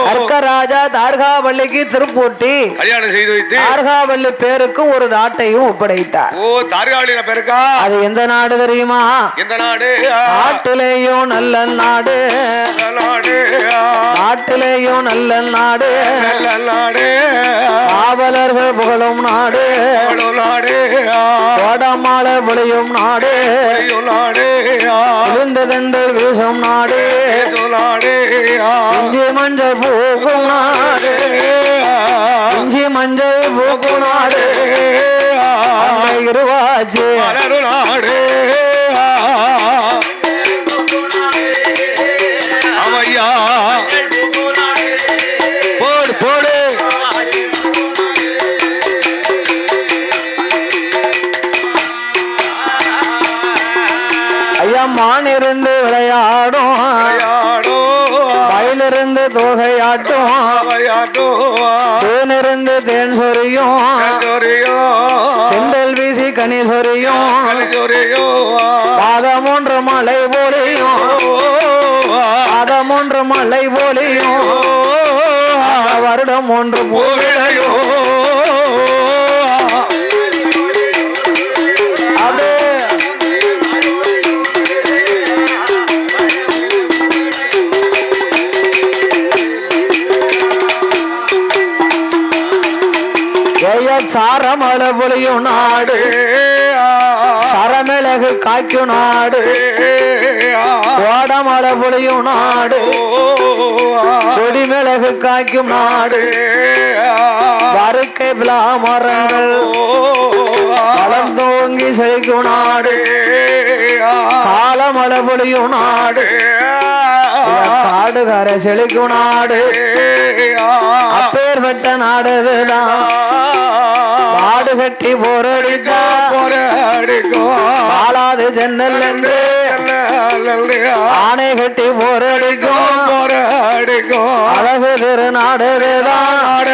தர்க்கராஜா தார்காவள்ளிக்கு திருப்பூட்டி
கல்யாணம் செய்து வைத்து
தார்காவள்ளி பேருக்கு ஒரு நாட்டையும் ஒப்படைத்தார்.
பேருக்கா
அது எந்த நாடு தெரியுமா?
எந்த நாடு?
நாட்டிலேயும் நல்ல நாடு, நாட்டிலேயும் நல்ல நாடு, காவலர்கள் புகழும் நாடு, கோடமாலை விளையும் நாடு, விழுந்ததென்றல் வீசும் நாடு, இஞ்சி மஞ்சள் பூக்கும் நாடு, இஞ்சி மஞ்சள் பூக்கும் நாடு, இருவாச்சு
நாடு.
மான் இருந்து விளையாடும், பூவிருந்து தோகையாட்டும் தேனிருந்து தேன் சொரியும் தெண்டல் வீசி கனி சொரியும் பாதம் ஒன்று மலை போலியும் பாதம் ஒன்று மலை போலியும் வருடம் ஒன்று பூவிடையோ சாரமல புலியும் நாடு சரமிளகு காய்க்கும் நாடு ஓடமல புலியும் நாடு கொடிமிளகு காய்க்கும் நாடு வறுக்கை விழா மரங்கள் வளர்ந்தோங்கி செழிக்கும் நாடு காலமல புலியும் நாடு காடுகார செழிக்கும் நாடு அப்பேற்பட்ட நாடுதான் மாடு கட்டி போரடிக்கும் ஆளாது ஜன்னல் என்று ஆணை கட்டி போரடிக்கும் அழகு திருநாடுதான்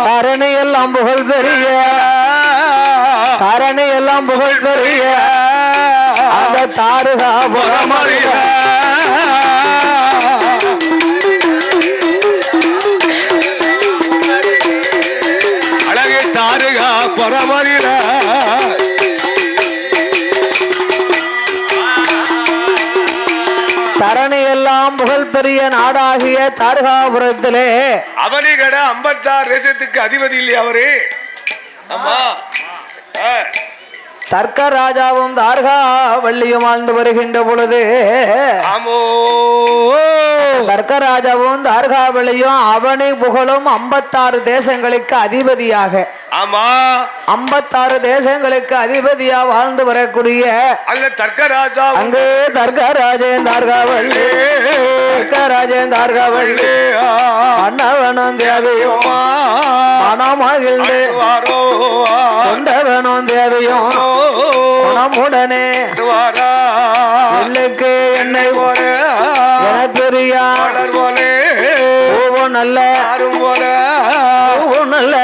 கரணி எல்லாம் புகழ் பெரிய கரணி எல்லாம் புகழ் பெரிய அந்த தாருகா புறமறிய
பரமரில
தரணி எல்லாம் புகழ் பெரிய நாடாகிய தாரகாபுரத்திலே
அவனிகட 56 தேசத்துக்கு அதிபதி இல்லையா அவரு? ஆமா.
தர்க்க ராஜாவும் தார்கா வள்ளியும் வாழ்ந்து வருகின்ற பொழுது தர்க்க ராஜாவும் தார்கா வள்ளியும் அவனை புகழும் 56 தேசங்களுக்கு அதிபதியாக 56 தேசங்களுக்கு அதிபதியா வாழ்ந்து வரக்கூடிய அங்கு தர்கராஜன் தார்காவள்ளி தர்கராஜன் தார்காவள்ளி அண்ணவனும் தேவையும் மனமகிழ்ந்து கொண்டவனும் தேவையும் உடனே எல்லுக்கு என்னை போல பெரியார் போல நல்ல நல்ல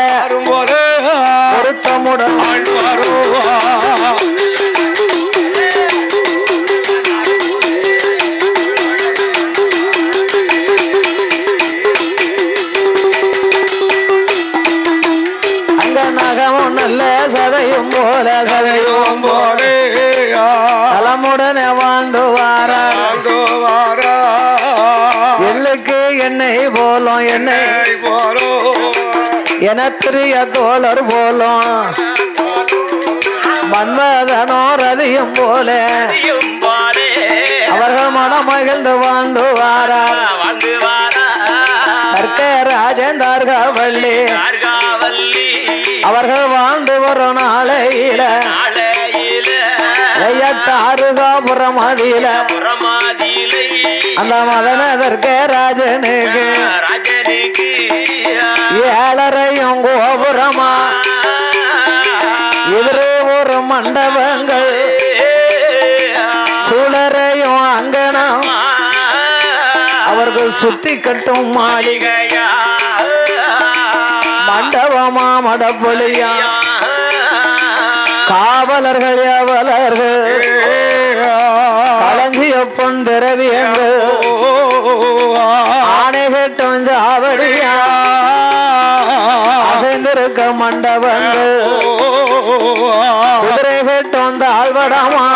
பொருத்தமுடன் நல்ல சதையும் போல தலமுடனே வாழ்ந்து வாரா எல்லுக்கு எண்ணெய் போலும் எண்ணெய் என பிரிய தோழர் போலும் மன்மதனோ ரதியும் போல அவர்கள் மனம் மகிழ்ந்து வாழ்ந்து வாரா தர்க்கராஜன் வள்ளி அவர்கள் வாழ்ந்து வரும் நாளையில தாருகாபுரமதியில அந்த மதனதற்க ராஜனுக்கு ஏழரையும் கோபுரமா எதிரே ஒரு மண்டபங்கள் சுடரையும் அங்கனம் அவர்கள் சுத்தி கட்டும் மாளிகையா மண்டபமா மடப்பொழியா காவலர்கள் எவலர்கள் களஞ்சிய பொன் திரவியங்கள் ஆணை கட்டும் சாவடியா அசைந்திருக்க மண்டபங்கள் குதிரை கட்டும் தாழ்வடமா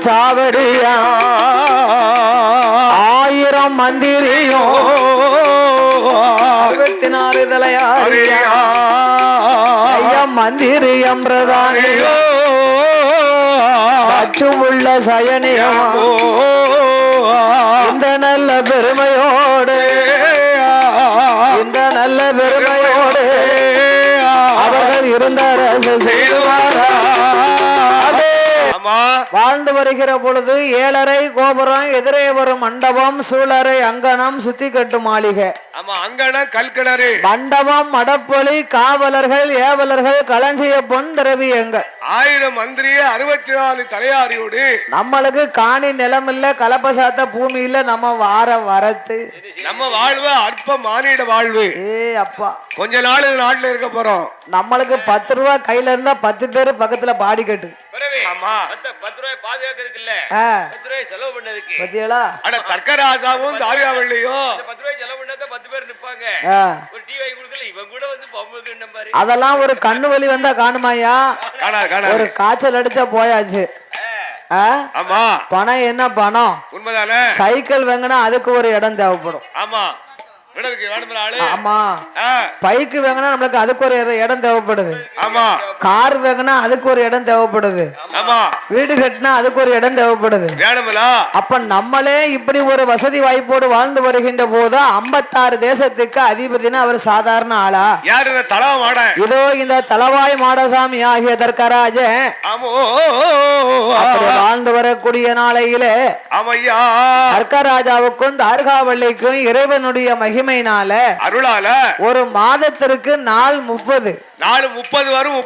சாவடியா 1000 மந்திரியும் 64 தலையாரியா மந்திரியம் பிரதானியோ அச்சுமுள்ள சயனியம் இந்த நல்ல பெருமையோடு அவர்கள் இருந்த அரசு செய்வாரா
ஆமா
வாழ்ந்து வருகிற பொழுது 7 கோபுரம், எதிரே வரும் மண்டபம், சூழரை அங்கனம், சுத்தி கட்டு மாளிகை.
ஆமா அங்கன கல்கிணறு,
மண்டபம், மடப்பொலி, காவலர்கள், ஏவலர்கள், களஞ்சிய பொன் திரவியங்கள்,
1000 மந்திரி, 64 தலையாரியோடு.
நம்மளுக்கு காணி நிலம் இல்ல, கலப்பசாத்த பூமி இல்ல, நம்ம வார வரத்து.
நம்ம வாழ்வு அற்ப மானிட வாழ்வு.
அப்பா
கொஞ்ச நாள் நாட்டுல இருக்க போறோம்.
நம்மளுக்கு 10 ரூபாய் கையில இருந்தா 10 பேரு பக்கத்துல பாடி கட்டு.
ஆமா 10 ரூபாய் பாதுகாக்கிறதுக்கு இல்ல, 10 ரூபாய் செலவு பண்ணதுக்கு.
பத்தியலா
அட தர்க்கராஜாவும் தாரியாவள்ளியும்
10 ரூபாய் செலவு பண்ணாத 10 பேர் நிப்பாங்க. ஒரு டீ வாங்கி கொடுக்கல, இவன் கூட வந்து பொம்மை பாரு.
அதெல்லாம் ஒரு கண்ணு வலி வந்தா காணுமாயா? ஒரு காய்ச்சல் அடிச்சா போயாச்சு.
ஆமா
பணம் என்ன பணம்?
உண்மைதானே.
சைக்கிள் வாங்கினா அதுக்கு ஒரு இடம் தேவைப்படும்.
ஆமா
ஆமா பைக்கு வாங்கினா நம்மளுக்கு அதுக்கு ஒரு இடம் தேவைப்படுது.
ஆமா
கார் வாங்கினா அதுக்கு ஒரு இடம் தேவைப்படுது.
ஆமா
வீடு கட்டினா அதுக்கு ஒரு இடம் தேவைப்படுது. அப்ப நம்மளே இப்படி ஒரு வசதி வாய்ப்போடு வாழ்ந்து வருகின்ற போது 56 தேசத்துக்கு அதிபதினா அவர் சாதாரண ஆளா? இதோ இந்த தலவாய் மாடசாமி ஆகிய தர்க்கராஜன் வாழ்ந்து வரக்கூடிய நாளையிலே தர்க்கராஜாவுக்கும் தார்காவள்ளிக்கும் இறைவனுடைய மகிமையினால அருளால ஒரு மாதத்திற்கு நாள் 30
வரும்.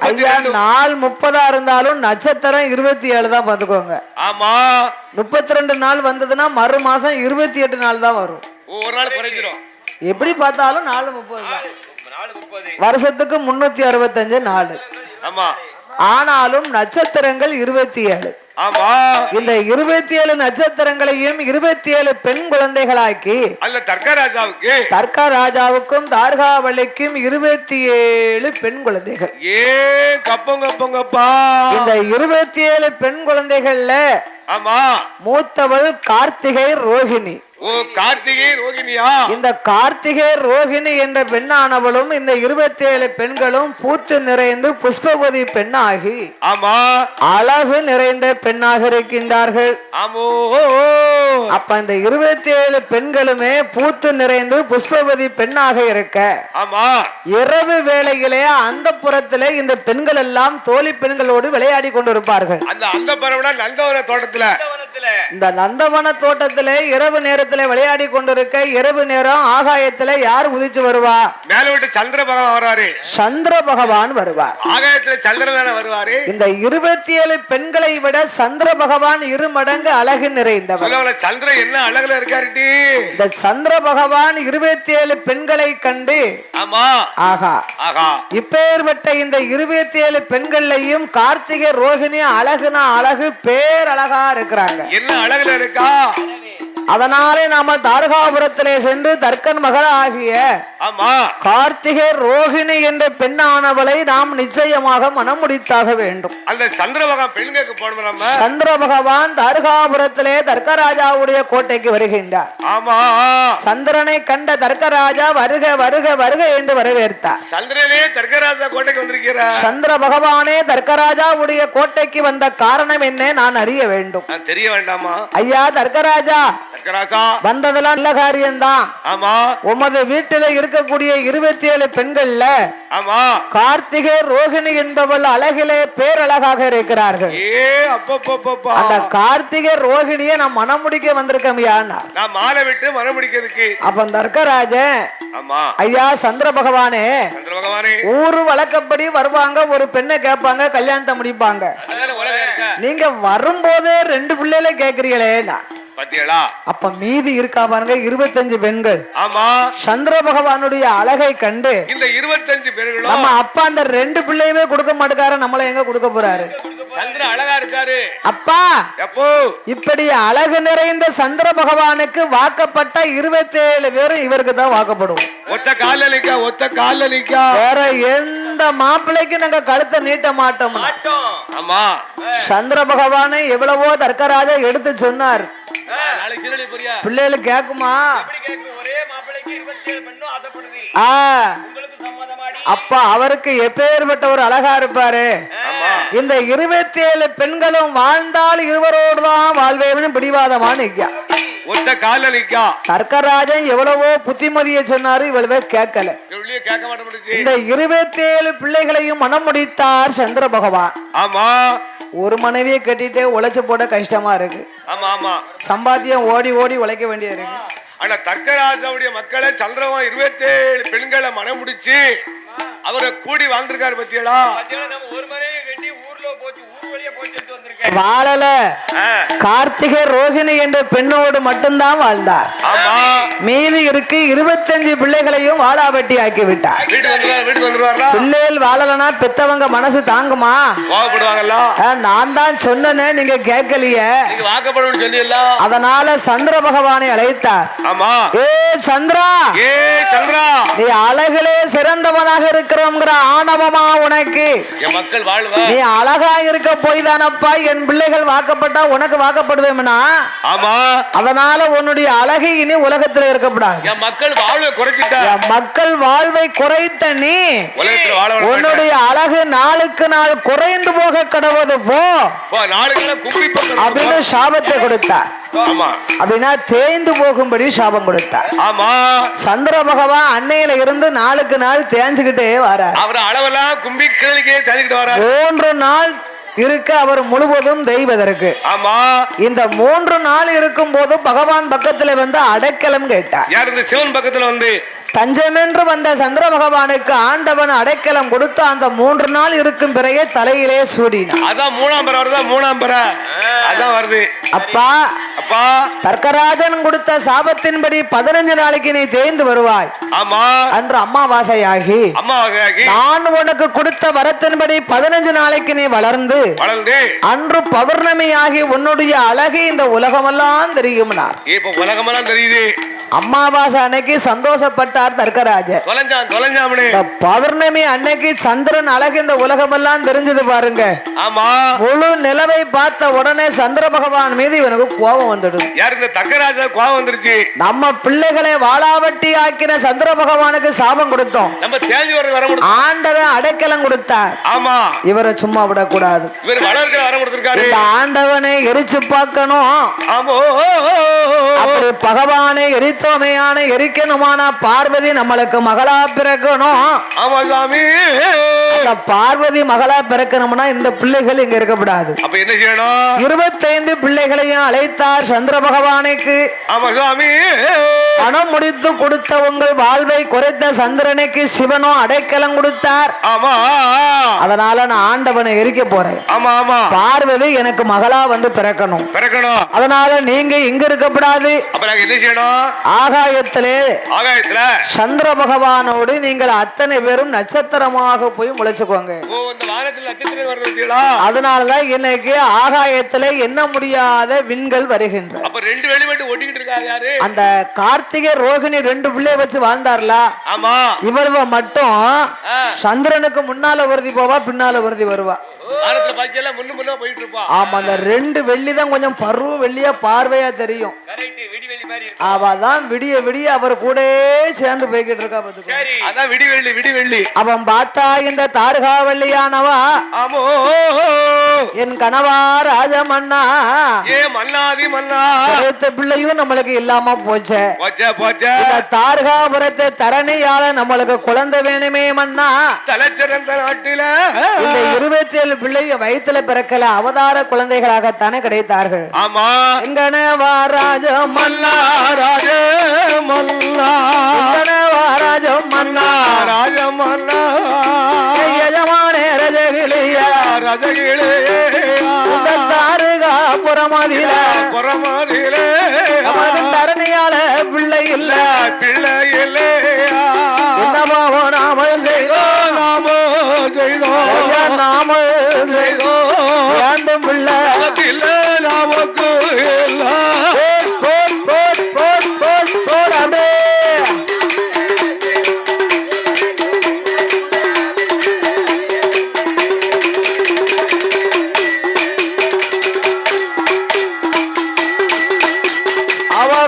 நாள் 30 இருந்தாலும் நட்சத்திரம் 27 தான் பாத்துக்கோங்க.
ஆமா
32 நாள் வந்ததுன்னா மறு மாசம் 28 நாள் தான் வரும்.
ஒரு நாள் குறைஞ்சிரும்.
எப்படி பார்த்தாலும் நாள் 30 தான். வருஷத்துக்கு 365 நாள்.
ஆமா
ஆனாலும் நட்சத்திரங்கள் 27.
ஆமா
இந்த 27 நட்சத்திரங்களையும் 27 பெண் குழந்தைகளாக்கி
அல்ல தர்க்கராஜாவுக்கும்
தார்காவள்ளிக்கும் 27 பெண் குழந்தைகள்.
கப்பங்கப்பா
இந்த 27 பெண் குழந்தைகள்ல
ஆமா
மூத்தவள் கார்த்திகை ரோகிணி.
கார்த்திகை ரோகிணியா?
இந்த கார்த்திகை ரோகிணி என்ற பெண்ணானவளும் இந்த 27 பெண்களும் பூத்து நிறைந்து புஷ்பவதி பெண்ணாகி
ஆமா
அழகு நிறைந்த பெண்ணாக இருக்கின்றார்கள். அப்ப இந்த 27 பெண்களுமே பூத்து நிறைந்து புஷ்பவதி பெண்ணாக இருக்க
ஆமா
இரவு வேளையிலே அந்த புறத்திலே இந்த பெண்கள் எல்லாம் தோழி பெண்களோடு விளையாடி கொண்டிருப்பார்கள்.
நந்தவன தோட்டத்துல
இந்த நந்தவன தோட்டத்திலே இரவு நேரத்திலே விளையாடி கொண்டிருக்க இரவு நேரம் ஆகாயத்திலே யார் உதிச்சு வருவா?
மேல விட்டு சந்திர பகவான் வர்றாரு.
சந்திர பகவான் வருவார்.
ஆகாயத்திலே சந்திரன் வருவாரு.
இந்த 27 பெண்களை விட சந்திர பகவான் 2 மடங்கு அழகு நிறைந்தவர்.
சந்திரன் என்ன அழகுல இருக்காருடி.
இந்த சந்திர பகவான் 27 பெண்களை கண்டு
ஆமா
ஆகா
ஆகா
இப்பேற்பட்ட இந்த 27 பெண்கள்லையும் கார்த்திகை ரோகிணி அழகுனா அழகு பேரழகா இருக்கிறாங்க.
என்ன அழகுல இருக்கா?
அதனாலே நாம தார்காபுரத்திலே சென்று தர்க்கன் மகளாகிய கார்த்திகை ரோகிணி என்ற பெண்ணானவளை நாம் நிச்சயமாக மனம் முடித்தாக வேண்டும்.
அந்த சந்திர பகவான் பெண் கேட்க போனோம். நம்ம
சந்திர பகவான் தார்காபுரத்திலே தர்க்கராஜாவுடைய கோட்டைக்கு வருகின்றார்.
ஆமா
சந்திரனை கண்ட தர்க்கராஜா வருக வருக வருக என்று வரவேற்றார்.
சந்திரனே தர்க்கராஜா கோட்டைக்கு வந்திருக்கிறார்.
சந்திர பகவானே தர்க்கராஜாவுடைய கோட்டைக்கு வந்த காரணம் என்ன நான் அறிய வேண்டும்.
தெரிய வேண்டாமா?
ஐயா தர்க்கராஜா வந்ததெல்லாம் நல்ல காரியம்தான்.
ஆமா
உமது வீட்டில இருக்கக்கூடிய 27 பெண்கள்ல
ஆமா
கார்த்திகை ரோகிணி என்பவள் அழகிலே பேரழகாக இருக்கிறார்கள். அந்த கார்த்திகை ரோகிணியை நான் மனம் முடிக்க வந்திருக்கேன்.
நான் மாலை விட்டு மனம் முடிக்கிறதுக்கு.
அப்ப தர்க்கராஜன்
ஆமா
ஐயா சந்திர பகவானே ஊரு வழக்கப்படி வருவாங்க, ஒரு பெண்ணை கேட்பாங்க, கல்யாணத்தை முடிப்பாங்க. நீங்க வரும்போதே 2 பிள்ளைகளை கேக்குறீங்களே. அப்ப மீதி இருக்கா பாருங்க 25 பெண்கள்.
ஆமா
சந்திர பகவானுடைய அழகை கண்டு
இந்த 25 பெண்களும்
நம்ம அப்பா அந்த 2 பிள்ளையுமே கொடுக்க மாட்டாரு, நம்மள எங்க கொடுக்க போறாரு?
சந்திர அழகா இருக்காரு.
அப்பா இப்படி அழகு நிறைந்த சந்திர பகவானுக்கு வாக்கப்பட்ட 27 பேரும் இவருக்கு தான் வாக்கப்படும்.
ஒத்த கால நிக்கா
வேற எந்த மாப்பிள்ளைக்கு நாங்க கழுத்தை நீட்ட மாட்டோம்.
ஆமா
சந்திர பகவானை எவ்வளவோ தர்க்கராஜா எடுத்து சொன்னார். பிள்ளைகளுக்கு கேக்குமா? அப்ப அவருக்கு எப்பேற்பட்ட ஒரு அழகா இருப்பாரு. இந்த 27 பெண்களும் வாழ்ந்தால் இருவரோடு தான் வாழ்வேன்னு பிடிவாதமா நிக்கா.
ஒத்த கால நிக்கா.
தர்க்கராஜன் எவ்வளவோ புத்திமதியை சொன்னாரு, இவ்வளவே கேட்கல. இந்த 27 பிள்ளைகளையும் மனம் முடித்தார் சந்திர பகவான்.
ஆமா
ஒரு மனைவியை கட்டிட்டு உழைச்சு போட கஷ்டமா இருக்கு.
ஆமா ஆமா,
சம்பாத்தியம் ஓடி ஓடி உழைக்க வேண்டியது இருக்கு.
ஆனா தர்க்கராஜாவுடைய மக்களை சந்திரவன் 27 பெண்களை மனம் முடிச்சு அவரை கூடி வாழ்ந்திருக்காரு பத்தியடா.
ஒரு மனைவியை கட்டி ஊர்ல போச்சு, ஊர் வழியா போச்சு வந்திருக்கேன்.
வாழல. கார்த்திகை ரோகிணி என்ற பெண்ணோடு மட்டும்தான் வாழ்ந்தார்.
ஆமா,
மீதி இருக்கு 25 பிள்ளைகளையும் வாழாவட்டி ஆக்கி விட்டார்.
வீட்டுக்கு வந்துருவாரா?
பிள்ளைகள் வாழலனா பெத்தவங்க மனசு தாங்குமா?
கோவப்படுவாங்கல்ல.
நான் தான் சொன்னேனே, நீங்க கேட்கலையே.
நீங்க வாக்கப்படணும்னு சொன்னீங்களா?
அதனால சந்திர பகவானை அழைத்தார்.
ஆமா.
ஏ சந்திரா,
ஏ சந்திரா,
நீ அழகிலே சிறந்தவனாக இருக்கிறோங்கிற ஆணவமா உனக்கு?
என் மக்கள் வாழ்வா.
நீ அழகா இருக்க போய் தானப்பா என் பிள்ளைகள் வாக்கப்பட்டா உனக்கு வாக்கப்படுவேன்னா.
ஆமா.
அதனால உன்னுடைய அழகை இனி உலகத்துல இருக்கப்படாது.
என் மக்கள் வாழ்வை குறைச்சிட்ட.
என் மக்கள் வாழ்வை குறைத்த நீ
உலகத்துல வாழ
உன்னுடைய அழகு நாளுக்கு நாள் குறைந்து போக கடவுது போ
நாளுக்கு கும்பி
அப்படின்னு சாபத்தை கொடுத்தார்.
ஆமா.
அப்படின்னா தேய்ந்து போகும்படி சாபம் கொடுத்தார்.
ஆமா.
சந்திர பகவான் அன்னையில இருந்து நாளுக்கு நாள் தேஞ்சுக்கிட்டே வரார்.
அவர் அளவெல்லாம் கும்பி கிழக்கே தேஞ்சுக்கிட்டு வரார்.
3 நாள் இருக்க அவர் முழுவதும் தெய்வதற்கு.
ஆமா.
இந்த 3 நாள் இருக்கும் போது பகவான் பக்கத்துல வந்து அடைக்கலம் கேட்டார்.
யார்? இந்த சிவன் பக்கத்துல வந்து
தஞ்சமென்று வந்த சந்திர பகவானுக்கு ஆண்டவன் அடைக்கலம் கொடுத்து அந்த 3 நாள் இருக்கும் பிறகு தலையிலே சூடினார்.
அதான் 3ஆம் பர வருதா? 3ஆம் பர அதான் வருது.
அப்பா
அப்பா,
தர்க்கராஜன் கொடுத்த சாபத்தின்படி 15 நாளைக்கு நீ தேய்ந்து வருவாய்.
ஆமா.
அன்று அமாவாசையாகி நான் உனக்கு கொடுத்த வரத்தின்படி 15 நாளைக்கு நீ வளர்ந்து அன்று பௌர்ணமியாகி உன்னுடைய அழகு இந்த உலகமெல்லாம் தெரியும்னார்.
இப்ப உலகமெல்லாம் தெரியுது.
அமாவாசை அன்னைக்கு சந்தோஷப்பட்டார் தர்க்கராஜர். பௌர்ணமி அன்னைக்கு சந்திரன் அழகு இந்த உலகமெல்லாம் தெரிஞ்சது பாருங்க.
ஆமா.
முழு நிலவை பார்த்த உடனே சந்திர பகவான் மீது இவனுக்கு கோபம் வந்துடுது.
யார்? இந்த தர்க்கராஜா கோபம் வந்துருச்சு.
நம்ம பிள்ளைகளை வாளாவட்டி ஆக்கின சந்திர பகவானுக்கு சாபம் கொடுத்தோம்.
நம்ம தேஞ்சு வர முடியும்.
ஆண்டவன் அடைக்கலம் கொடுத்தார்.
ஆமா.
இவரை சும்மா விடக்கூடாது.
இவர் வளர்க்கிற வர கொடுத்திருக்காரு.
இந்த ஆண்டவனை எரிச்சு பார்க்கணும்.
ஆமா.
அப்படி பகவானை எரித்தோமையான எரிக்கணுமான பார்வதி நம்மளுக்கு மகளா பிறக்கணும்.
ஆமா சாமி.
பார்வதி மகளா பிறக்கணும்னா இந்த பிள்ளைகள் இங்க இருக்கக்கூடாது.
அப்ப என்ன செய்யணும்?
25 பிள்ளைகளையும் அழைத்தார் சந்திர பகவானுக்கு.
ஆமா சாமி.
பணம் முடித்து கொடுத்த உங்கள் வாழ்வை குறைத்த சந்திரனுக்கு சிவனும் அடைக்கலம் கொடுத்தார்.
ஆமா.
அதனால நான் ஆண்டவனை எரிக்க போறேன்.
ஆமா ஆமா.
பார்வதி எனக்கு மகளா வந்து பிறக்கணும். அதனால நீங்க இங்க இருக்கக்கூடாது.
அப்ப நாங்க என்ன செய்யணும்?
ஆகாயத்திலே சந்திர பகவானோடு நீங்கள் அத்தனை பேரும் நட்சத்திரமாக போய் முளைச்சுக்கோங்க. அதனாலதான் இன்னைக்கு ஆகாயத்திலே எண்ண முடியாத விண்கள் வருகின்றன. அந்த கார்த்திகை ரோகிணி 2 பிள்ளைய வச்சு வாழ்ந்தார்ல. இவ்வளவு மட்டும் சந்திரனுக்கு முன்னால வருதி போவா, பின்னால வருதி வருவா. ஆமா, அந்த 2 வெள்ளி தான் கொஞ்சம் பருவ வெள்ளியா பார்வையா தெரியும். அவதான் விடிய விடிய அவர் கூட சேர்ந்து போய்கிட்டு இருக்கா. அவன் பார்த்தா இந்த தாரகாவல்லியானவா என் கனவா ராஜமன்னா பிள்ளையும் நம்மளுக்கு இல்லாம போச்சு. தாரகாபுரத்தை தரணியால நம்மளுக்கு குழந்தை வேணுமே மன்னா.
தலைச்சிறந்த நாட்டில
27 பிள்ளைய வயிற்றுல பிறக்கல, அவதார குழந்தைகளாகத்தானே கிடைத்தார்கள்.
ஆமா.
கனவா ராஜமன்னா
ராஜமல்லா
ராஜமன்னா
ராஜமல்லா
யஜமானே ரஜகிளியா தாருகா புறமதில தரணியால பிள்ளை இல்ல என்னமாவோ நாம செய்தோம் நாம செய்தோம் பிள்ளை
நமக்கு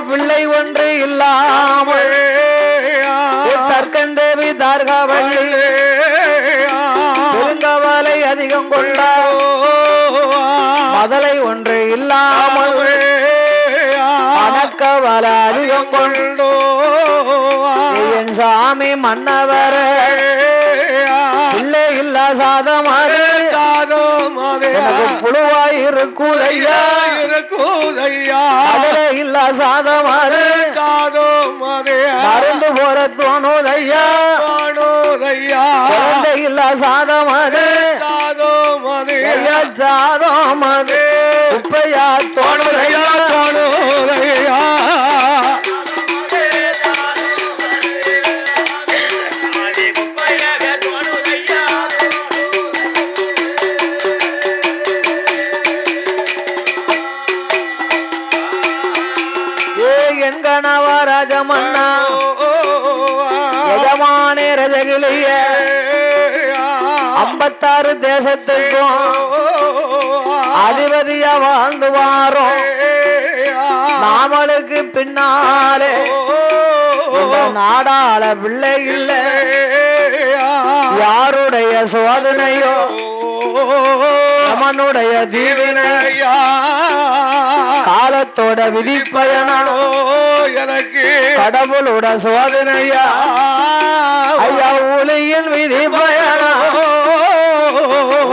பிள்ளை ஒன்று இல்லாமல் தற்கந்தேவி தார்காவள்ளி பெருங்கவலை அதிகம் கொண்ட மதலை ஒன்று இல்லாமல் அணக்கவல அதிகம் கொண்டோ என் சாமி மன்னவரே பிள்ளை இல்ல சாதம் எனக்கு புழுவாய் இருக்குதையா அதிலே இல்ல சாதமாறு மறந்து போற தோணுதையா குழந்தை இல்ல சாதமாறு சாதம் அது உப்பையா தோணுதையா ராஜமன்னா எஜமானே ரஜகிளிய 56 தேசத்துக்கும் அதிபதியா வாழ்ந்து வாரோம் நாமளுக்கு பின்னாலே நாடாள பிள்ளை இல்லை யாருடைய சோதனையோ அவனுடைய தீவினையா காலத்தோட விதிப்பயனோ எனக்கு கடவுளோட சோதனையா ஐயா ஊழியின் விதிப்பயனோ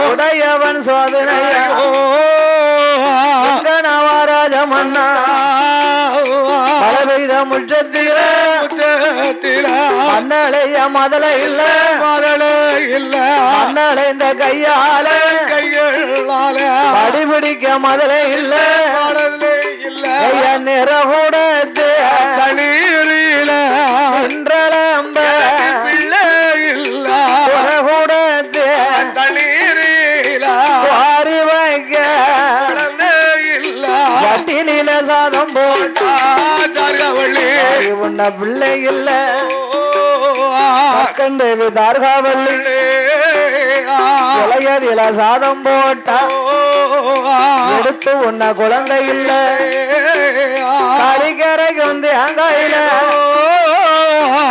உடையவன் சோதனையா நவராஜமன்னா மழை பெய்த முற்றத்தில மண்ணளைய மதல இல்ல மண்ணளைந்த கையால படிபிடிக்க மதல இல்ல நிறகூட தண்ணீரில பிள்ளை இல்ல கூட தண்ணீரில வாரி வைக்க கட்டில சாதம் போட்டா உன்ன பிள்ளை இல்ல கண்டவி தார்காவல்லி இளையதில சாதம் போட்டா எடுத்து உன்ன குழந்தை இல்ல கறிக்கரைக்கு வந்து அங்காயில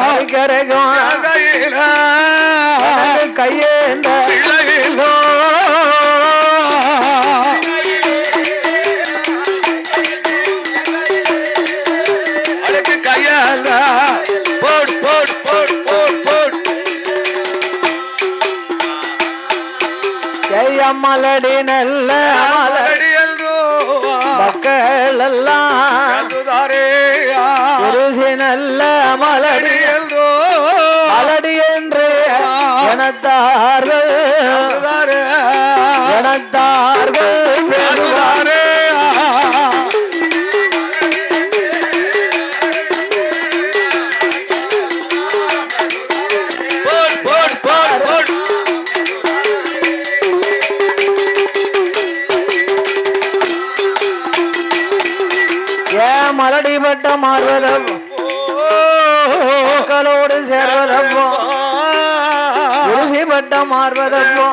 கறிக்கரைக்கும் கையேந்த மலடி நல்ல மலடி மக்கள் எல்லாம் நல்ல மலடி மலடி என்று எனத்தார்கள் மலடிப்பட்ட மாறுவதம் மக்களோடு சேர்வதப்போ உருசிப்பட்ட மாறுவதப்போ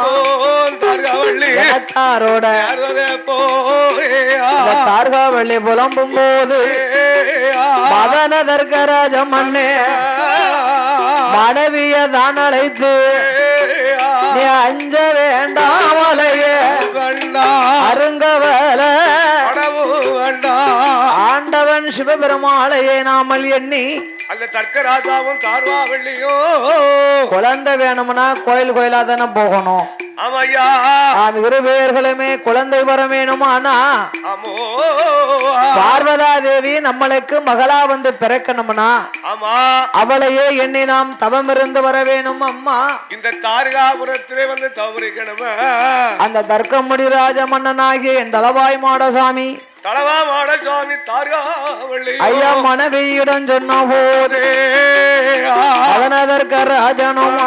தாரோட தார்காவள்ளி புலம்பும் போது மதனதர்கராஜ மண்ணே மனைவிய தான் அழைத்து நீ அஞ்ச வேண்டாமலையே அருங்கவல ஆண்டவன் சிவபெருமாளையே நாமல் எண்ணி
அந்த தர்க்கராஜாவும் தார்வாவள்ளியோ
குழந்தை வேணும்னா கோயிலா தானே போகணும்.
ஆமாய்யா.
நாம் இரு பேர்களுமே குழந்தை வர வேணுமானா பார்வதா தேவி நம்மளுக்கு மகளா வந்து பிறக்கணும்னா அவளையே எண்ணி நாம் தவம் இருந்து வர வேணும். அம்மா
இந்த தாரகாபுரத்திலே வந்து தவறிக்கணும்.
அந்த தர்க்கமுடி ராஜ மன்னனாகிய என் தலவாய் மாடசாமி ஐயா மனைவியுடன் சொன்ன போதே அதனதற்க ராஜனும்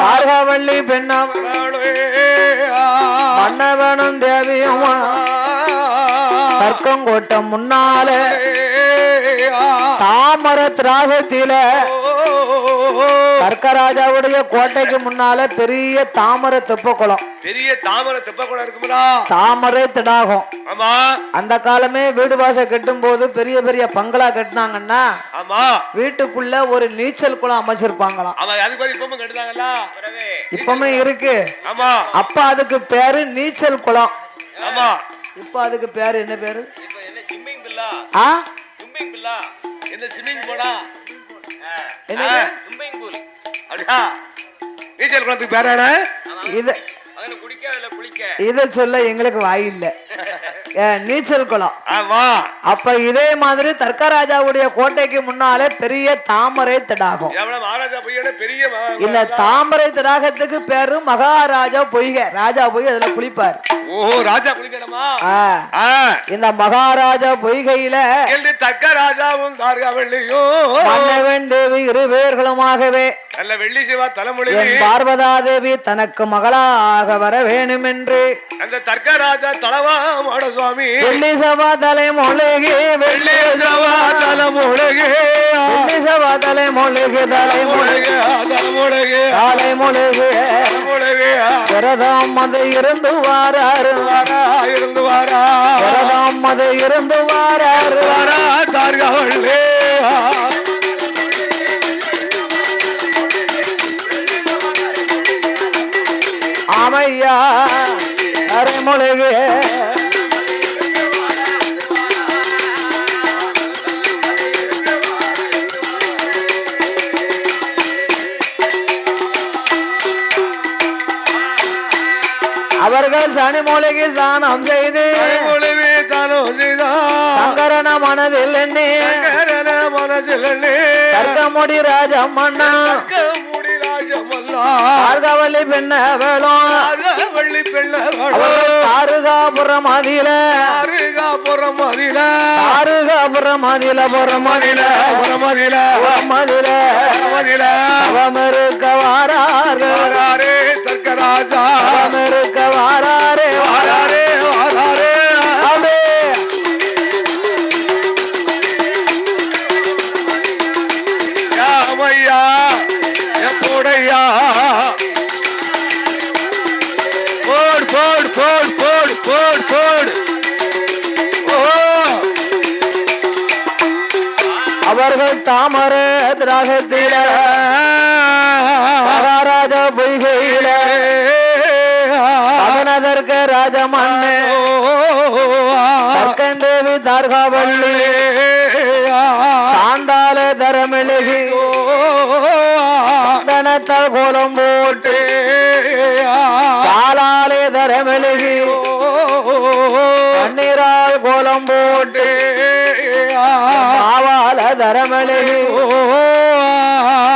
தார்காவள்ளி பெண்ணம் மன்னவனும் தேவியும் தர்க்கங்கோட்டம் முன்னாலே தாமர திராகத்தில தர்க்கராஜாவுடைய கோட்டைக்கு முன்னால பெரிய தாமரை தெப்ப குளம்,
பெரிய தாமரை தெப்ப குளம் இருக்குங்களா,
தாமரை திடாகம்.
ஆமா,
அந்த காலமே வீடு வாச கட்டும் போது பெரிய பெரிய பங்களா கட்டினாங்கன்னா
ஆமா
வீட்டுக்குள்ள ஒரு நீச்சல் குளம் அமைச்சிருப்பாங்களாம். இப்பவுமே இருக்கு.
ஆமா,
அப்ப அதுக்கு பேரு நீச்சல் குளம்.
ஆமா,
இப்ப அதுக்கு பேரு என்ன பேரு?
என்ன ஸ்விமிங் பூலா?
என்ன
நீச்சல் குளத்துக்கு பேரான
இது இத சொல்ல எங்களுக்கு வாயில்ல. நீச்சல் குளம்.
ஆமா.
அப்ப இதே மாதிரி தர்க்கராஜாவுடைய கோட்டைக்கு முன்னாலே பெரிய தாமரை தடாகம். இந்த தாமரை தடாகத்துக்கு பேரு மகாராஜா பொய்கை. ராஜா போய் அதுல குளிப்பார்.
ராஜா குளிக்கணுமா?
இந்த மகாராஜா பொய்கையில
தர்க்கராஜாவும் தார்காவள்ளியும்
தேவி இரு பேர்களுமாகவே
நல்ல வெள்ளி சிவா தலைமுடி
பார்வதா தேவி தனக்கு மகளாக வர வேணும் என்று
அந்த தர்க்கராஜா தலவா மாட சுவாமி
வெள்ளி சவா தலை மொழிகே
வெள்ளி சவா தலைமுழுகே
வெள்ளி சவா தலை மொழிகே தலை மொழிகே
தலைமுழுகே
தலைமொழிகே விரதம் அது இருந்து வாராரு
இருந்து வாரா
விரதம் அது இருந்து வாராரு
தார்காவள்ளி
ஆமையா அரைமொழிகே அவர்கள் சனி மூலிகை ஸ்நானம் செய்து சங்கரன மனதில் எண்ணி கர்க்கமுடி ராஜம்மண்ணா பார்கவல்லி பெண்ண வேளும் தாருகாபுரம் அதில தாருகாபுரம் அதில புறமதில அவமருக்க வாராரே
தர்க்கராஜா
அவமருக்க வாராரே
வாராரே வாராரே யாமையா எப்போடையா போடு போடு போடு போடு போடு போடு
அவர்கள் தாமர திராகத்தில மகாராஜா பொய்கையில அவனதற்கு ராஜமண்ணு தர்க்கந்தேவி தார்காவள்ளி சாந்தால தரமெழுகி சந்தனத்தால் கோலம் போட்டு காலாலே தரமெழுகி கண்ணீரால் கோலம் போட்டு மாவால தரமெழுகி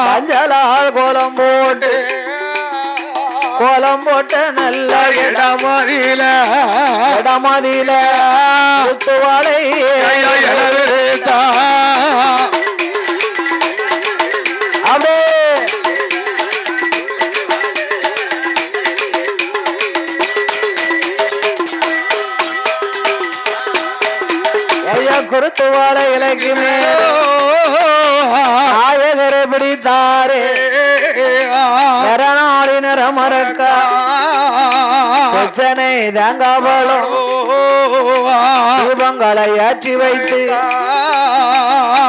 மஞ்சளால் கோலம் போட்டு கோலம் போட்ட நல்ல
இடமதியில
குத்துவாளை அப்படியே குருத்துவாளை இலக்கு நாயகரை பிடித்தாரே நிறநாளி நிறமறக்கா பிரச்சனை தேங்காவளம் தீபங்களை ஏற்றி வைத்து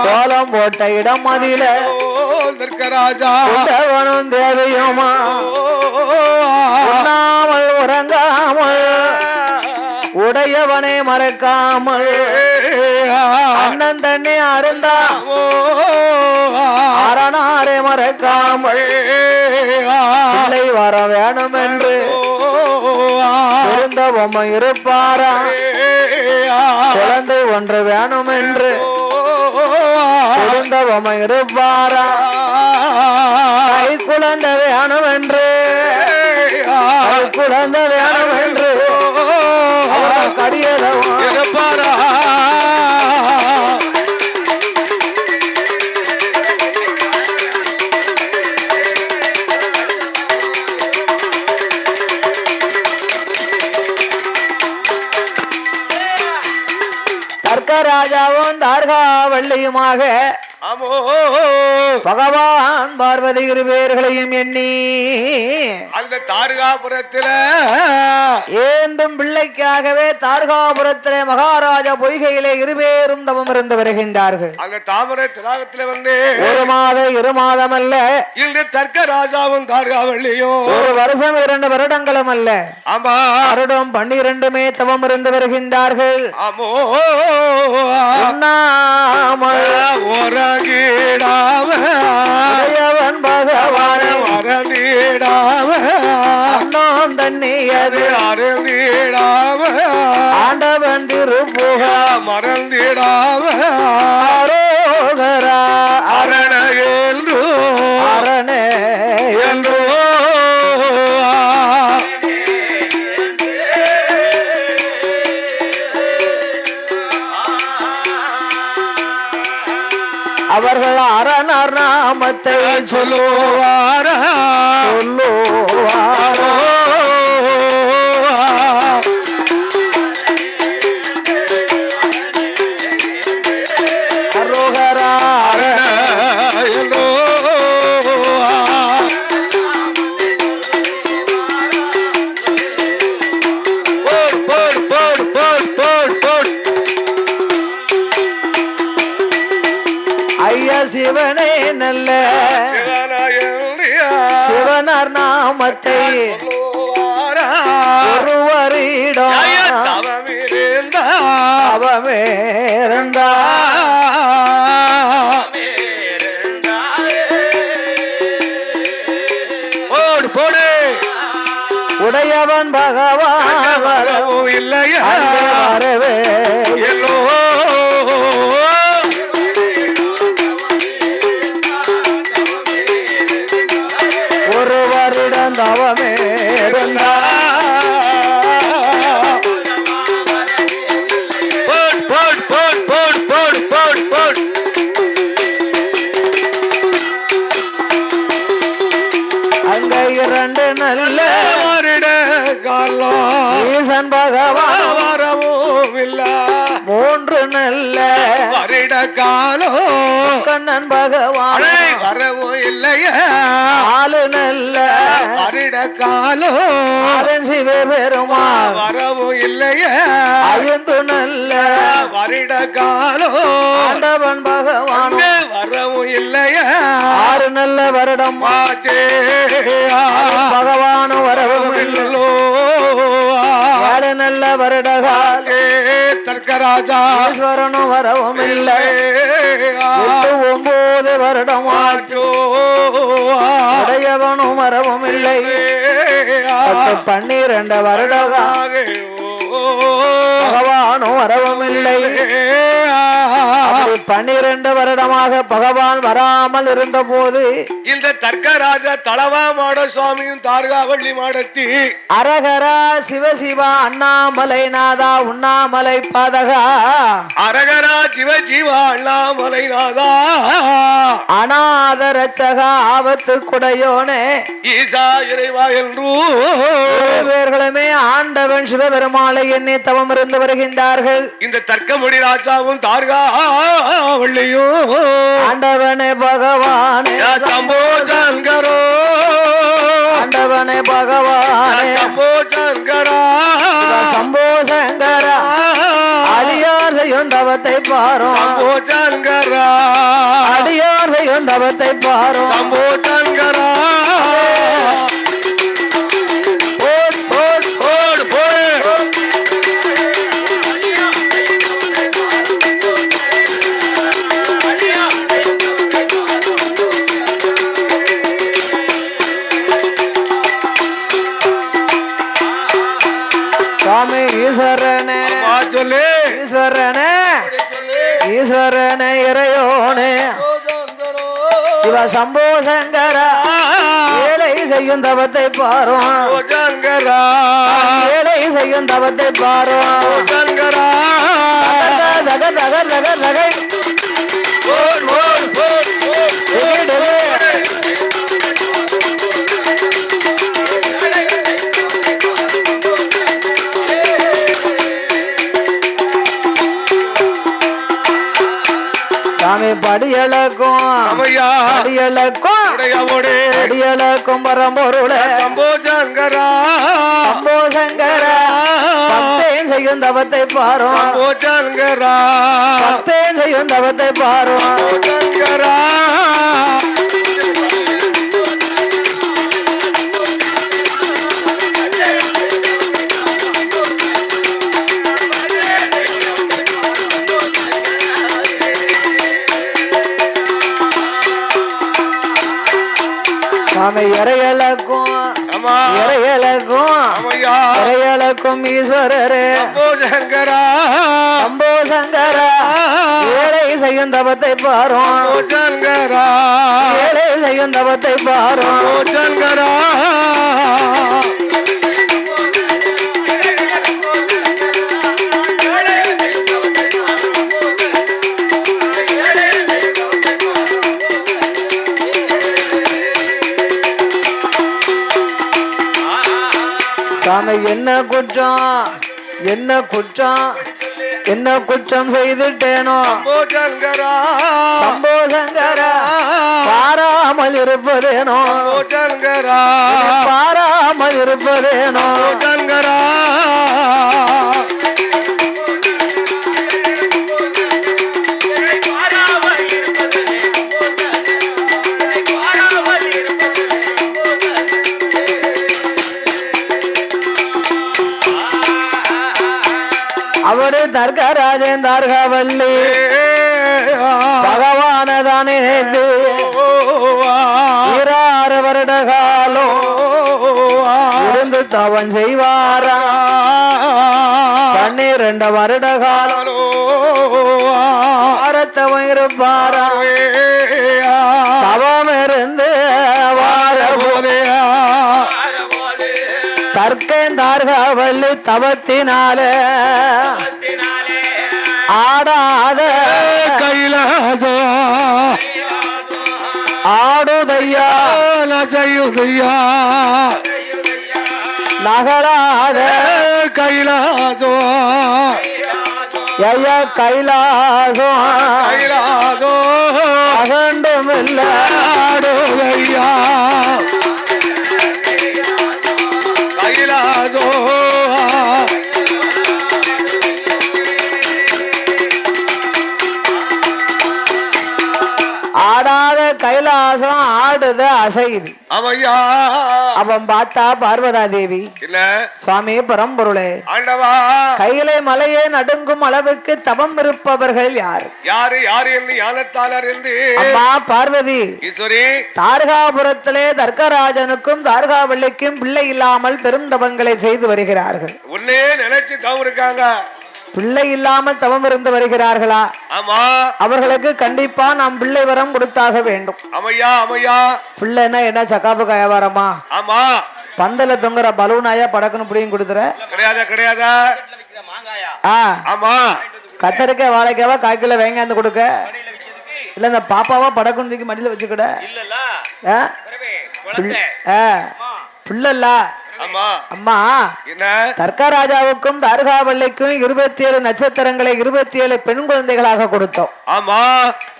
கோலம் போட்ட இடம் அதில உண்டவனும் தேவையுமா உண்ணாமல் உறங்காமல் உடையவனை மறக்காமல் அண்ணன் தண்ணி அருந்தா அரணாரை மறக்காமல் பிள்ளை வர வேணும் என்று இருந்த பொம்மை இருப்பாரா குழந்தை ஒன்று வேணும் என்று இருந்த பொம்மை இருப்பாரா கை குழந்தை வேணும் என்று குழந்தை வேணும் என்று கடியதவன்
இருப்பாரா
தர்க்கராஜாவும் தார்காவள்ளியுமாக பகவான் பார்வதி இருவேர்களையும் எண்ணி
அந்த தார்காபுரத்தில
ஏந்தும் பிள்ளைக்காகவே தார்காபுரத்திலே மகாராஜா பொய்கையிலே இருவேரும் தவம் இருந்து வருகின்றார்கள்.
அந்த தாமரை திராகத்தில வந்து
ஒரு மாதம் 2 மாதம் அல்ல,
இன்று தர்க்கராஜாவும் தார்காவள்ளியும்
1 வருஷம் 2 வருடங்களும் அல்ல,
ஆமா
வருடம் 12 தவம் இருந்து வருகின்றார்கள்.
ஆமோ
உறங்கிடாவன் பகவான்
மறந்திடாவ
அண்ணன் ஓடும் தண்ணியது
அருந்திடாம
ஆண்டவன் திருப்புக
மறந்திடாம
அரோகரா
அரண என்று
அரணே
என்றோ
அவர்கள் அரணர் நாமத்தை
சொல்லுவாரா
சொல்லுவாரோ அரோகரா
என்றோ போடு போடு போடு போடு போடு
ஐயா சிவனே நல்ல சிவனார் நாமத்தை ஒருவரிடம் அவமே இருந்தா
போடு போடு
உடையவன் பகவான்
வரவும் இல்லையா
வரவே
எல்லோ
ஒரு வருடம் தவமே இருந்தா
போடு போடு போடு போடு போடு போடு
அங்க இரண்டு நல்ல
வருட காலம்
ஈசன் பகவான்
வரவும் இல்ல
மூன்று நல்ல
வருட காலம்
கண்ணன் பகவான்
வரவும் இல்லையா
ஆளு நல்ல
வருட காலம்
அதன் சிவபெருமான்
வரவும் இல்லையா
ஐந்து நல்ல
வருட காலம்
ஆண்டவன் பகவான்
வரவும் இல்லையா
ஆறு நல்ல வருடம்
ஆச்சே
பகவானும் வரவும் இல்லை ஏழு நல்ல வருடகால்
தர்க்கராஜா
ஈஸ்வரனும் வரவும் இல்லை 9 வருடம் ஆச்சு உடையவனும் வரவும் இல்லை 12 வருடகால் பகவானும் வரவும் இல்லை 12 வருடமாக பகவான் வராமல் இருந்த போது
இந்த தர்க்கராஜா தலவா மாட சுவாமியும் தார்காவள்ளி மாடத்தி
அரகரா சிவசிவா அண்ணாமலை நாதா உண்ணாமலை பாதகா
அரகரா சிவ ஜீவா அண்ணாமலை நாதா
அநாத ரட்சகா ஆபத்து குடையோனே
ஈசா இறைவா என்று
பேர்களுமே ஆண்டவன் சிவபெருமாளை எண்ணி தவம் இருந்து வருகின்றார்கள்.
இந்த தர்க்கமுடி ராஜாவும் தார்கா வள்ளியும்
ஆண்டவனே பகவானே
சம்போ சங்கரோ
ஆண்டவனே பகவானே
சம்போ சங்கரா
சம்போ சங்கரா அடியார் செய்யும் தவத்தை பாரும்
சம்போ சங்கரா
அடியார் செய்யும் தவத்தை பாரும்
சம்போ சங்கரா
சுவாமி ஈஸ்வரனே
சொல்லு
ஈஸ்வரனே ஈஸ்வரனே இறையோனே சிவ சம்போ சங்கரா ஏழை செய்யும் தவத்தை பாரும்
சங்கரா
ஏழை செய்யும் தவத்தை பாரும்
சங்கரா
தக தக தக தகை
ஓட் ஓட் ஓட்
சாமி படியளக்கும் படியளக்கும் படியளக்கும் பரம்பொருளே
சம்போ சங்கரா
சம்போ சங்கரா பக்தேன் செய்யும் தவத்தை பாரும்
சம்போ சங்கரா
பக்தேன் செய்யும் தவத்தை பாரும்
சங்கரா
சாமி இறையளக்கும் இறையளக்கும்
ஐயா
இறையளக்கும் ஈஸ்வரரே
சம்போ சங்கரா
சம்போ சங்கரா ஏழை செய்யும் தவத்தை பாரும்
சம்போ சங்கரா
ஏழை செய்யும் தவத்தை பாரும்
சம்போ சங்கரா
சாமி என்ன குற்றம் என்ன குற்றம் என்ன குற்றம் செய்துட்டேனோ
சம்போ சங்கரா
சம்போ சங்கரா பாராமல் இருப்பதேனோ
சம்போ சங்கரா
பாராமல் இருப்பதேனோ
சம்போ சங்கரா
அவரு தர்கராஜன் தார்காவல்லி பகவானதான் நினைத்து 26 வருட காலம் இருந்து தவன் செய்வாரா 12 வருட காலம் வாரத்தவன் இருப்பாரா தவம் இருந்து வார போதையா தர்கேந்தார்காவல்லி தவத்தினாலே ஆடாத
கைலாசோ
ஆடுதையா
செய்யுதையா
நகலாத
கைலாசோ
ஐயா கைலாசம்
கைலாசோ
அகண்டுமில்ல
ஆடுதையா கைலாசோ
ஆடாத கைலாசம் ஆடுத அசைது
ஆமையா
அவன் பார்த்தா பார்வதா தேவி
என்ன
சுவாமி பரம்பொருளே
ஆண்டவா
கையிலே மலையே நடுங்கும் அளவுக்கு தவம் இருப்பவர்கள் யார்
யாரு யாரு என்று ஞானத்தாளர் என்று
அம்மா பார்வதி
ஈஸ்வரி
தார்காபுரத்திலே தர்கராஜனுக்கும் தார்காவல்லிக்கும் பிள்ளை இல்லாமல் பெரும் தவங்களை செய்து வருகிறார்கள்
உன்னே நினைச்சு தவம் இருக்காங்க
பிள்ளை இல்லாமல் தவம் இருந்து வருகிறார்களா
ஆமா
அவர்களுக்கு கண்டிப்பா நாம் பிள்ளை வரம் கொடுத்தாக வேண்டும்
அமையா அமையா
பிள்ளைன்னா என்ன சக்காப்பு வியாபாரமா
ஆமா
பந்தல தொங்குற பலூனாயா படக்குன்னு புடியும் கொடுத்துற
கிடையாதா கிடையாதா ஆமா
கத்தரிக்காய் வாழைக்காவா 1/4 கிலோ வேங்காந்து கொடுக்க இல்ல இந்த பாப்பாவா படக்குன்னு தூக்கி மடியில வச்சுக்கிட பிள்ளல்ல
ஆமா
அம்மா
என்ன
தர்கராஜாவுக்கும் தார்காவல்லிக்கும் 27 நட்சத்திரங்களை 27 பெண் குழந்தைகளாக கொடுத்தோம்
ஆமா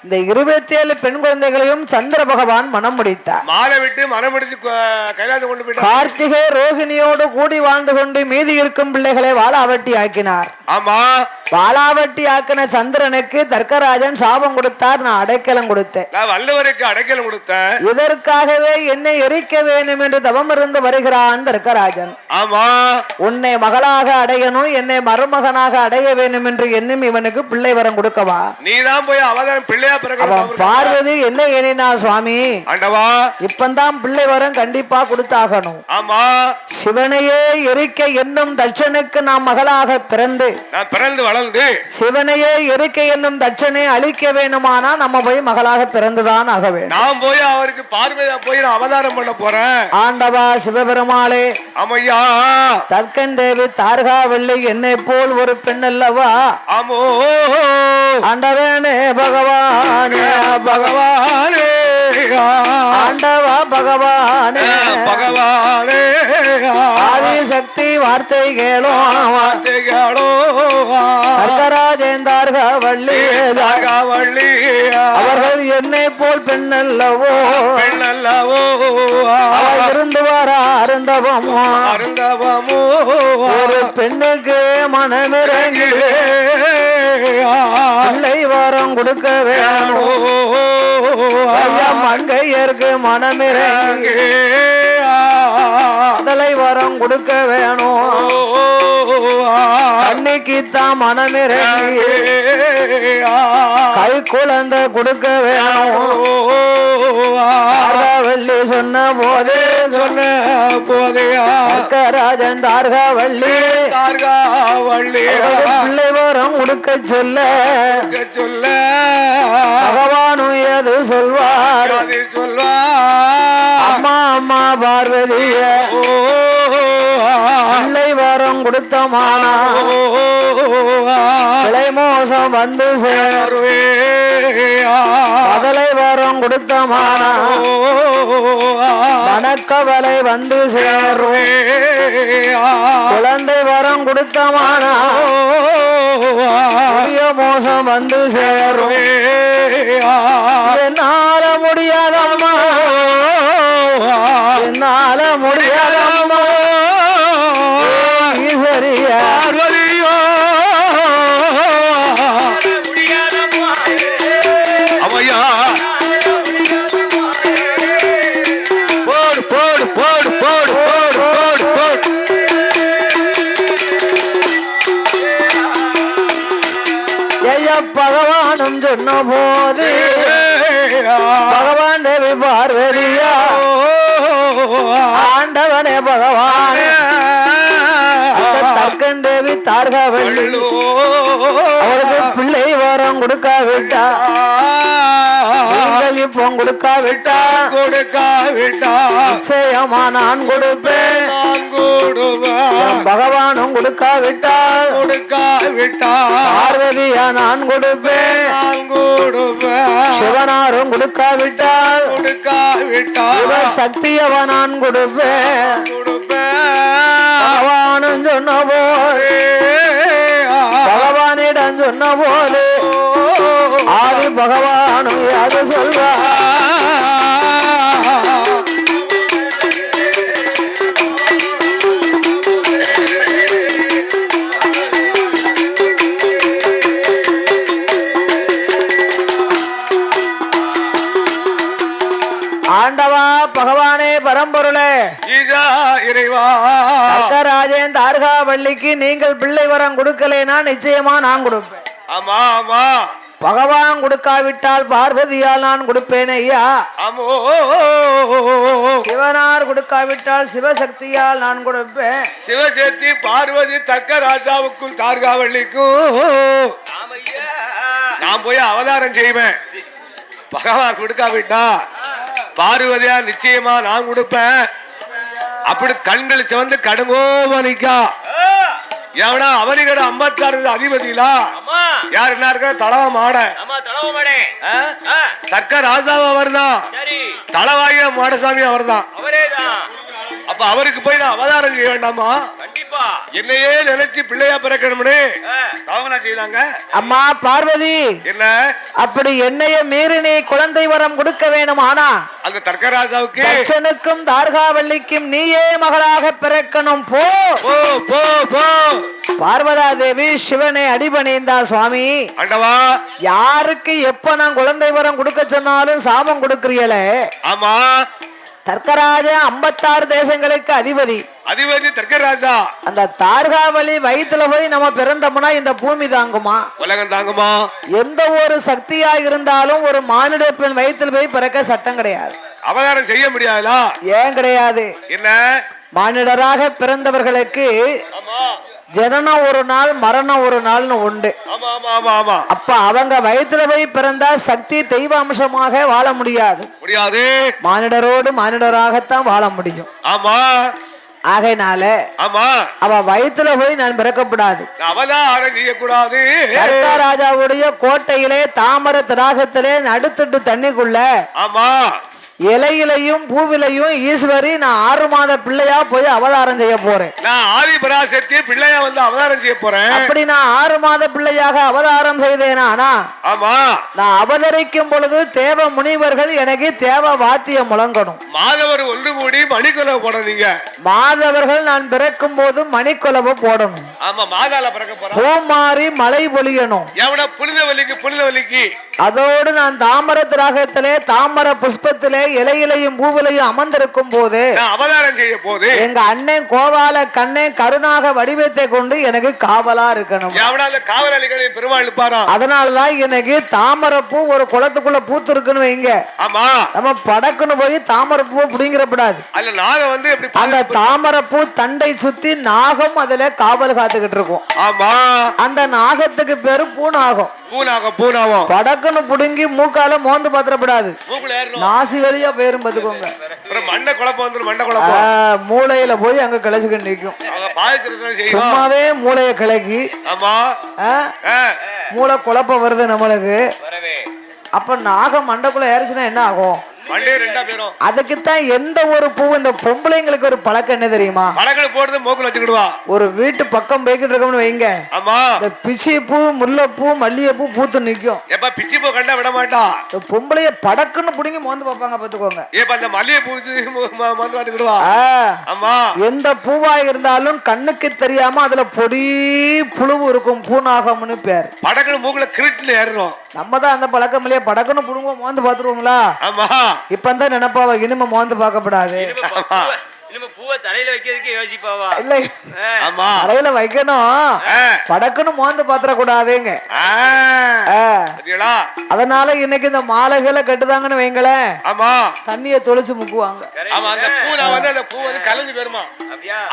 இந்த 27 பெண் குழந்தைகளையும் சந்திர பகவான் மனம் முடித்தார்
மாலை விட்டு மனம் முடிச்சு கைலாசம் கொண்டு போயிட்டார்
கார்த்திகை ரோகிணியோடு கூடி வாழ்ந்து கொண்டு மீதி இருக்கும் பிள்ளைகளை வாளாவட்டி ஆக்கினார்
ஆமா
வாளாவட்டி ஆக்கின சந்திரனுக்கு தர்கராஜன் சாபம் கொடுத்தார் நான் அடைக்கலம் கொடுத்தேன்
நான் வல்லவருக்கு அடைக்கலம் கொடுத்தேன்
இதற்காகவே என்னை எரிக்க வேண்டும் என்று தவம் இருந்து வருகிறான் தர்கராஜன்
ஆமா
உன்னை மகளாக அடையணும் என்னை மருமகனாக அடைய வேண்டும் என்று எண்ணும் இவனுக்கு பிள்ளை வரம் கொடுக்கவா
நீதான் போய் அவதான் பிள்ளையா பிறகு
பார்வதி என்ன எண்ணினா சுவாமி
ஆண்டவா
இப்பந்தான் பிள்ளை வரம் கண்டிப்பா கொடுத்தாகணும்
ஆமா
சிவனையே எரிக்க என்னும் தட்சனுக்கு நாம் மகளாக பிறந்து
நான் பிறந்து வளர்ந்து
சிவனையே எரிக்க என்னும் தட்சனை அழிக்க வேண்டுமானா நம்ம போய் மகளாக பிறந்துதான் ஆக வேண்டும்
நான் போய் அவருக்கு பார்வையா போய் நான் அவதாரம் பண்ண போறேன்
ஆண்டவா சிவபெருமாளே
ஆமையா
தர்க்கன் தேவி தார்காவல்லி என்னை போல் ஒரு பெண் அல்லவா
ஆமோ
ஆண்டவனே பகவானே
பகவானே
ஆண்டவா பகவானே
பகவானே
ஆதிசக்தி வார்த்தை கேளோ
வார்த்தை கேளோ
தர்கராஜேந்தார்காவல்லி
தார்காவல்லி
அவர்கள் என்னை போல் பெண் அல்லவோ
பெண் அல்லவோ
இருந்து வர அருந்தவமோ
அருந்தவமோ
ஒரு பெண்ணுக்கு மனமிறங்கி பிள்ளை வரம் கொடுக்க வேணும் மங்கையருக்கு மனமிறங்கி அதலை வரம் கொடுக்க வேணும் கண்ணி சாமிக்குத்தான் மனமிறங்கி கை குழந்தை கொடுக்க வேணும் தார்காவள்ளி சொன்ன போதே ராஜன் தார்காவள்ளி பிள்ளை வரம் கொடுக்க சொல்ல பகவானும் எது சொல்வார் அம்மா அம்மா பார்வதிய பிள்ளை வரம் கொடுத்த மானா பிழை மோசம் வந்து சேருவே பதலை வரம் கொடுத்த மானா வனக்கவலை வந்து சேருவே குழந்தை வரம் கொடுத்த மானா மோசம் வந்து சேருவே என்னால முடியாதம்மா என்னால முடியாதம்மா ஈஸ்வரியா
அம்மையா போடு போடு போடு போடு போடு போடு போடு
பகவானும் சொன்ன போது பகவான் தேவி பார்வதியா ஆண்டவனே பகவான் தக்கன் தேவி தார்காவள்ளி அவருக்கு பிள்ளை வரம் கொடுக்காவிட்டா இப்போ கொடுக்காவிட்டா நிச்சயமா நான் கொடுப்பேன் பகவானும் கொடுக்காவிட்டால் பார்வதியா நான் கொடுப்பேன் சிவனாரும் கொடுக்காவிட்டால் சிவ சக்தியவ நான் கொடுப்பேன் பகவானும் சொன்ன போது பகவானிடம் சொன்ன போது ஆதி பகவானும் யாது சொல்வா ஆண்டவா பகவானே பரம்பொருளே
ஈசா இறைவா
ராஜேன் தார்காவள்ளிக்கு நீங்கள் பிள்ளை வரம் கொடுக்கலேனா நிச்சயமா நான் கொடுப்பேன்.
ஆமா ஆமா
பகவான் கொடுக்காவிட்டால் பார்வதியால் நான் கொடுப்பேன் ஐயா.
ஆமோ
சிவனார் கொடுக்காவிட்டால் சிவசக்தியால் நான் கொடுப்பேன்.
சிவசக்தி பார்வதி தக்க ராஜாவுக்கும் தார்காவள்ளிக்கும் நான் போய் அவதாரம் செய்வேன். பகவான் கொடுக்காவிட்டா பார்வதியா நிச்சயமா நான் கொடுப்பேன். அப்படி கண்கள் சிவந்து கடுங்கோவனிக்கா எவனா அவனிகட 56 அதிபதியிலா யார் என்ன இருக்க தளவ மாட தக்க ராஜாவும் அவர் தான், தளவாய மாடசாமி அவர் தான். அப்ப அவருக்கு போய் நான் அவதாரம் செய்ய வேண்டாமா? என்னையே நினைச்சு பிள்ளையா பிறக்கணும்னு அவங்க செய்தாங்க.
அம்மா பார்வதி
என்ன
அப்படி என்னைய மீறி நீ குழந்தை வரம் கொடுக்க வேணும். ஆனா
அந்த தர்க்கராஜாவுக்கு
தட்சனுக்கும் தார்காவள்ளிக்கும் நீயே மகளாக பிறக்கணும். போ
போ போ போ.
பார்வதா தேவி சிவனை அடிபணிந்தா சுவாமி.
ஆண்டவா
யாருக்கு எப்ப நான் குழந்தை வரம் கொடுக்க சொன்னாலும் சாபம் கொடுக்கிறீங்களே.
ஆமா
தர்க்கராஜா 56 தேசங்களுக்கு அதிபதி.
அதிபதி தர்க்கராஜா.
அந்த தார்காவளி வயிற்றுல போய் நம்ம பிறந்தோம்னா இந்த பூமி தாங்குமா?
உலகம் தாங்குமா?
எந்த ஒரு சக்தியா இருந்தாலும் ஒரு மானிட பெண் வயிற்றுல போய் பிறக்க சட்டம் கிடையாது.
அவதாரம் செய்ய முடியாதா?
ஏன் கிடையாது?
என்ன
மானிடராக பிறந்தவர்களுக்கு ஜனனம் ஒரு நாள் மரணம் ஒரு நாள்னு உண்டு. அப்ப அவங்க வயிற்றுல போய் பிறந்தா சக்தி தெய்வ அம்சமாக வாழ முடியாது. மானிடரோடு மானிடராகத்தான் வாழ முடியும்.
ஆமா
ஆகையினால
ஆமா
அவ வயிற்றுல போய் நான் பிறக்கப்படாது.
அவதாரம் செய்யக்கூடாது.
ராஜாவுடைய கோட்டையிலே தாமர தடாகத்திலே நடுத்துட்டு தண்ணிக்குள்ள
ஆமா
இலையிலையும் பூவிலையும் ஈஸ்வரி நான் 6 மாத பிள்ளையா போய் அவதாரம் செய்ய போறேன்.
நான் ஆதி பராசக்தி பிள்ளையா வந்து அவதாரம் செய்ய போறேன்.
அப்படி நான் 6 மாத பிள்ளையாக அவதாரம் செய்தேனா
ஆமா
நான் அவதரிக்கும் பொழுது தேவ முனிவர்கள் எனக்கு தேவ வாத்தியம் முழங்கணும்.
மாதவர் ஒன்று கூடி மணிக்கொலவை போடணுங்க.
மாதவர்கள் நான் பிறக்கும் போது மணிக்கொலவை போடணும்.
ஆமா மாதால பிறக்க போறோம்.
பூமாரி மழை பொழியணும்.
எவன புனிதவல்லிக்கு புனிதவல்லிக்கு
அதோடு நான் தாமர திராகத்திலே தாமர புஷ்பத்திலே இலையிலையும் பூவிலையும் அமர்ந்திருக்கும் போது
நான் அவதாரம் செய்ய போது
எங்க அண்ணன் கோபால கண்ணன் கருணாக வடிவத்தை கொண்டு எனக்கு காவலா இருக்கணும்.
எவனால காவலாளிகளை பெருமாள் இருப்பாரா?
அதனாலதான் எனக்கு தாமரை பூ ஒரு குளத்துக்குள்ள பூத்து இருக்குன்னு வைங்க.
ஆமா,
நம்ம படக்குன்னு போய் தாமரை பூ பிடிங்கிறப்படாது.
அல்ல நாகம் வந்து எப்படி
அந்த தாமரை பூ தண்டை சுத்தி நாகம் அதுல காவல் காத்துக்கிட்டு இருக்கும்.
ஆமா,
அந்த நாகத்துக்கு பேரு பூநாகம்.
பூனாவும்
படக்குன்னு புடுங்கி மூக்கால மோந்து பாத்திரப்படாது,
மூக்குல ஏறணும்,
நாசி வழியா பேரும் பாத்துக்கோங்க.
மண்டை குழப்பம் வந்து மண்டை குழப்பம்
மூளையில போய் அங்க கிளச்சிக்கிட்டு நிற்கும். சும்மாவே மூளைய கிளக்கி மூளை குழப்பம் வருது நம்மளுக்கு. அப்ப நாகம் மண்டைக்குள்ள ஏறிச்சுன்னா என்ன ஆகும்? அதுக்குத்தான் எந்த ஒரு பூ இந்த பொம்பளைங்களுக்கு ஒரு பழக்கம் என்ன தெரியுமா?
போடுறது மூக்குல வச்சுக்கிடுவா.
ஒரு வீட்டு பக்கம் போய்கிட்டு இருக்கோம்னு வைங்க, இந்த பிச்சி பூ முல்லைப்பூ மல்லிகைப்பூ பூத்து நிக்கும்.
எப்ப பிச்சி பூ கண்டா விட மாட்டா,
பொம்பளைய படக்குன்னு புடிங்கி மோந்து பாப்பாங்க பாத்துக்கோங்க.
ஏப்ப அந்த மல்லிகைப்பூ மோந்து பாத்துக்கிடுவா. ஆமா,
எந்த பூவா இருந்தாலும் கண்ணுக்கு தெரியாம அதுல பொடி புழுவு இருக்கும், பூநாகம்னு பேர்.
படக்குன்னு மூக்குல கிரிட்ல ஏறணும்.
நம்ம தான் அந்த பழக்கம் இல்லையா, படக்குன்னு புடுங்க மோந்து பாத்துருவோங்களா?
ஆமா,
இப்ப தான் நினைப்பாவா இனிமே மோந்து பார்க்கப்படாது,
பூவை தலையில வைக்கிறதுக்கு யோசிப்பாவா?
இல்ல தலையில வைக்கணும், படக்குன்னு மோந்து பாத்திர கூடாதுங்க. அதனால இன்னைக்கு இந்த மாலைகளை கட்டுதாங்கன்னு வைங்களேன்,
ஆமா,
தண்ணிய தொளிச்சு முக்குவாங்க.
ஆமா, அந்த பூல வந்து அந்த பூ வந்து கலந்து போயிருமா,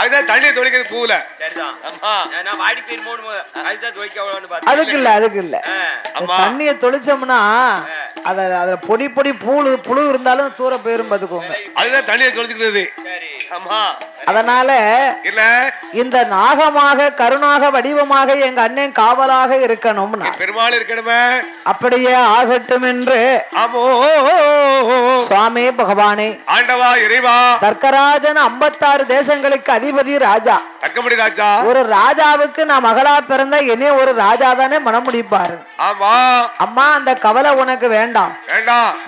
அதுதான் தண்ணியை தொளிக்கிறது பூல.
சரிதான், நான் வாடி போய் அதுதான் துவைக்க.
அதுக்கு இல்ல தண்ணிய தொளிச்சோம்னா அதுல பொடி பொடி புழு இருந்தாலும் தூர போயிரும் பாத்துக்கோங்க.
அதுதான் தண்ணியை தொளிச்சுக்கிறது.
அதனால
இல்ல
இந்த நாகமாக கருணாக வடிவமாக எங்க அண்ணன் காவலாக இருக்கணும்,
பெருமாள் இருக்கணுமே.
அப்படியே ஆகட்டும் என்று சுவாமி பகவானே,
ஆண்டவா இறைவா,
தர்க்கராஜன் 56 தேசங்களுக்கு அதிபதி ராஜா.
தக்கமுடி ராஜா,
ஒரு ராஜாவுக்கு நான் மகளா பிறந்த என்னைய ஒரு ராஜா தானே மனம் முடிப்பாரு.
ஆமா,
அம்மா அந்த கவலை உனக்கு வேண்டாம்,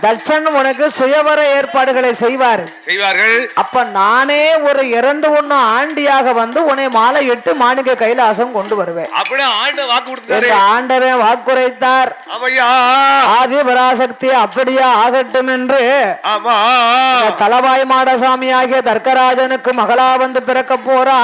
தட்சன் உனக்கு சுயவர ஏற்பாடுகளை செய்வார்கள். அப்ப நானே ஒரு இறந்து ஒண்ணு ஆண்டியாக வந்து உன்னை மாலை 8 மாணிக்க கைலாசம் கொண்டு வருவேன். ஆண்டவன் வாக்குரைத்தார். ஆதி பராசக்தி அப்படியே ஆகட்டும் என்று தலவாய் மாடசாமி ஆகிய தர்க்கராஜனுக்கு மகளா வந்து பிறக்க போறா.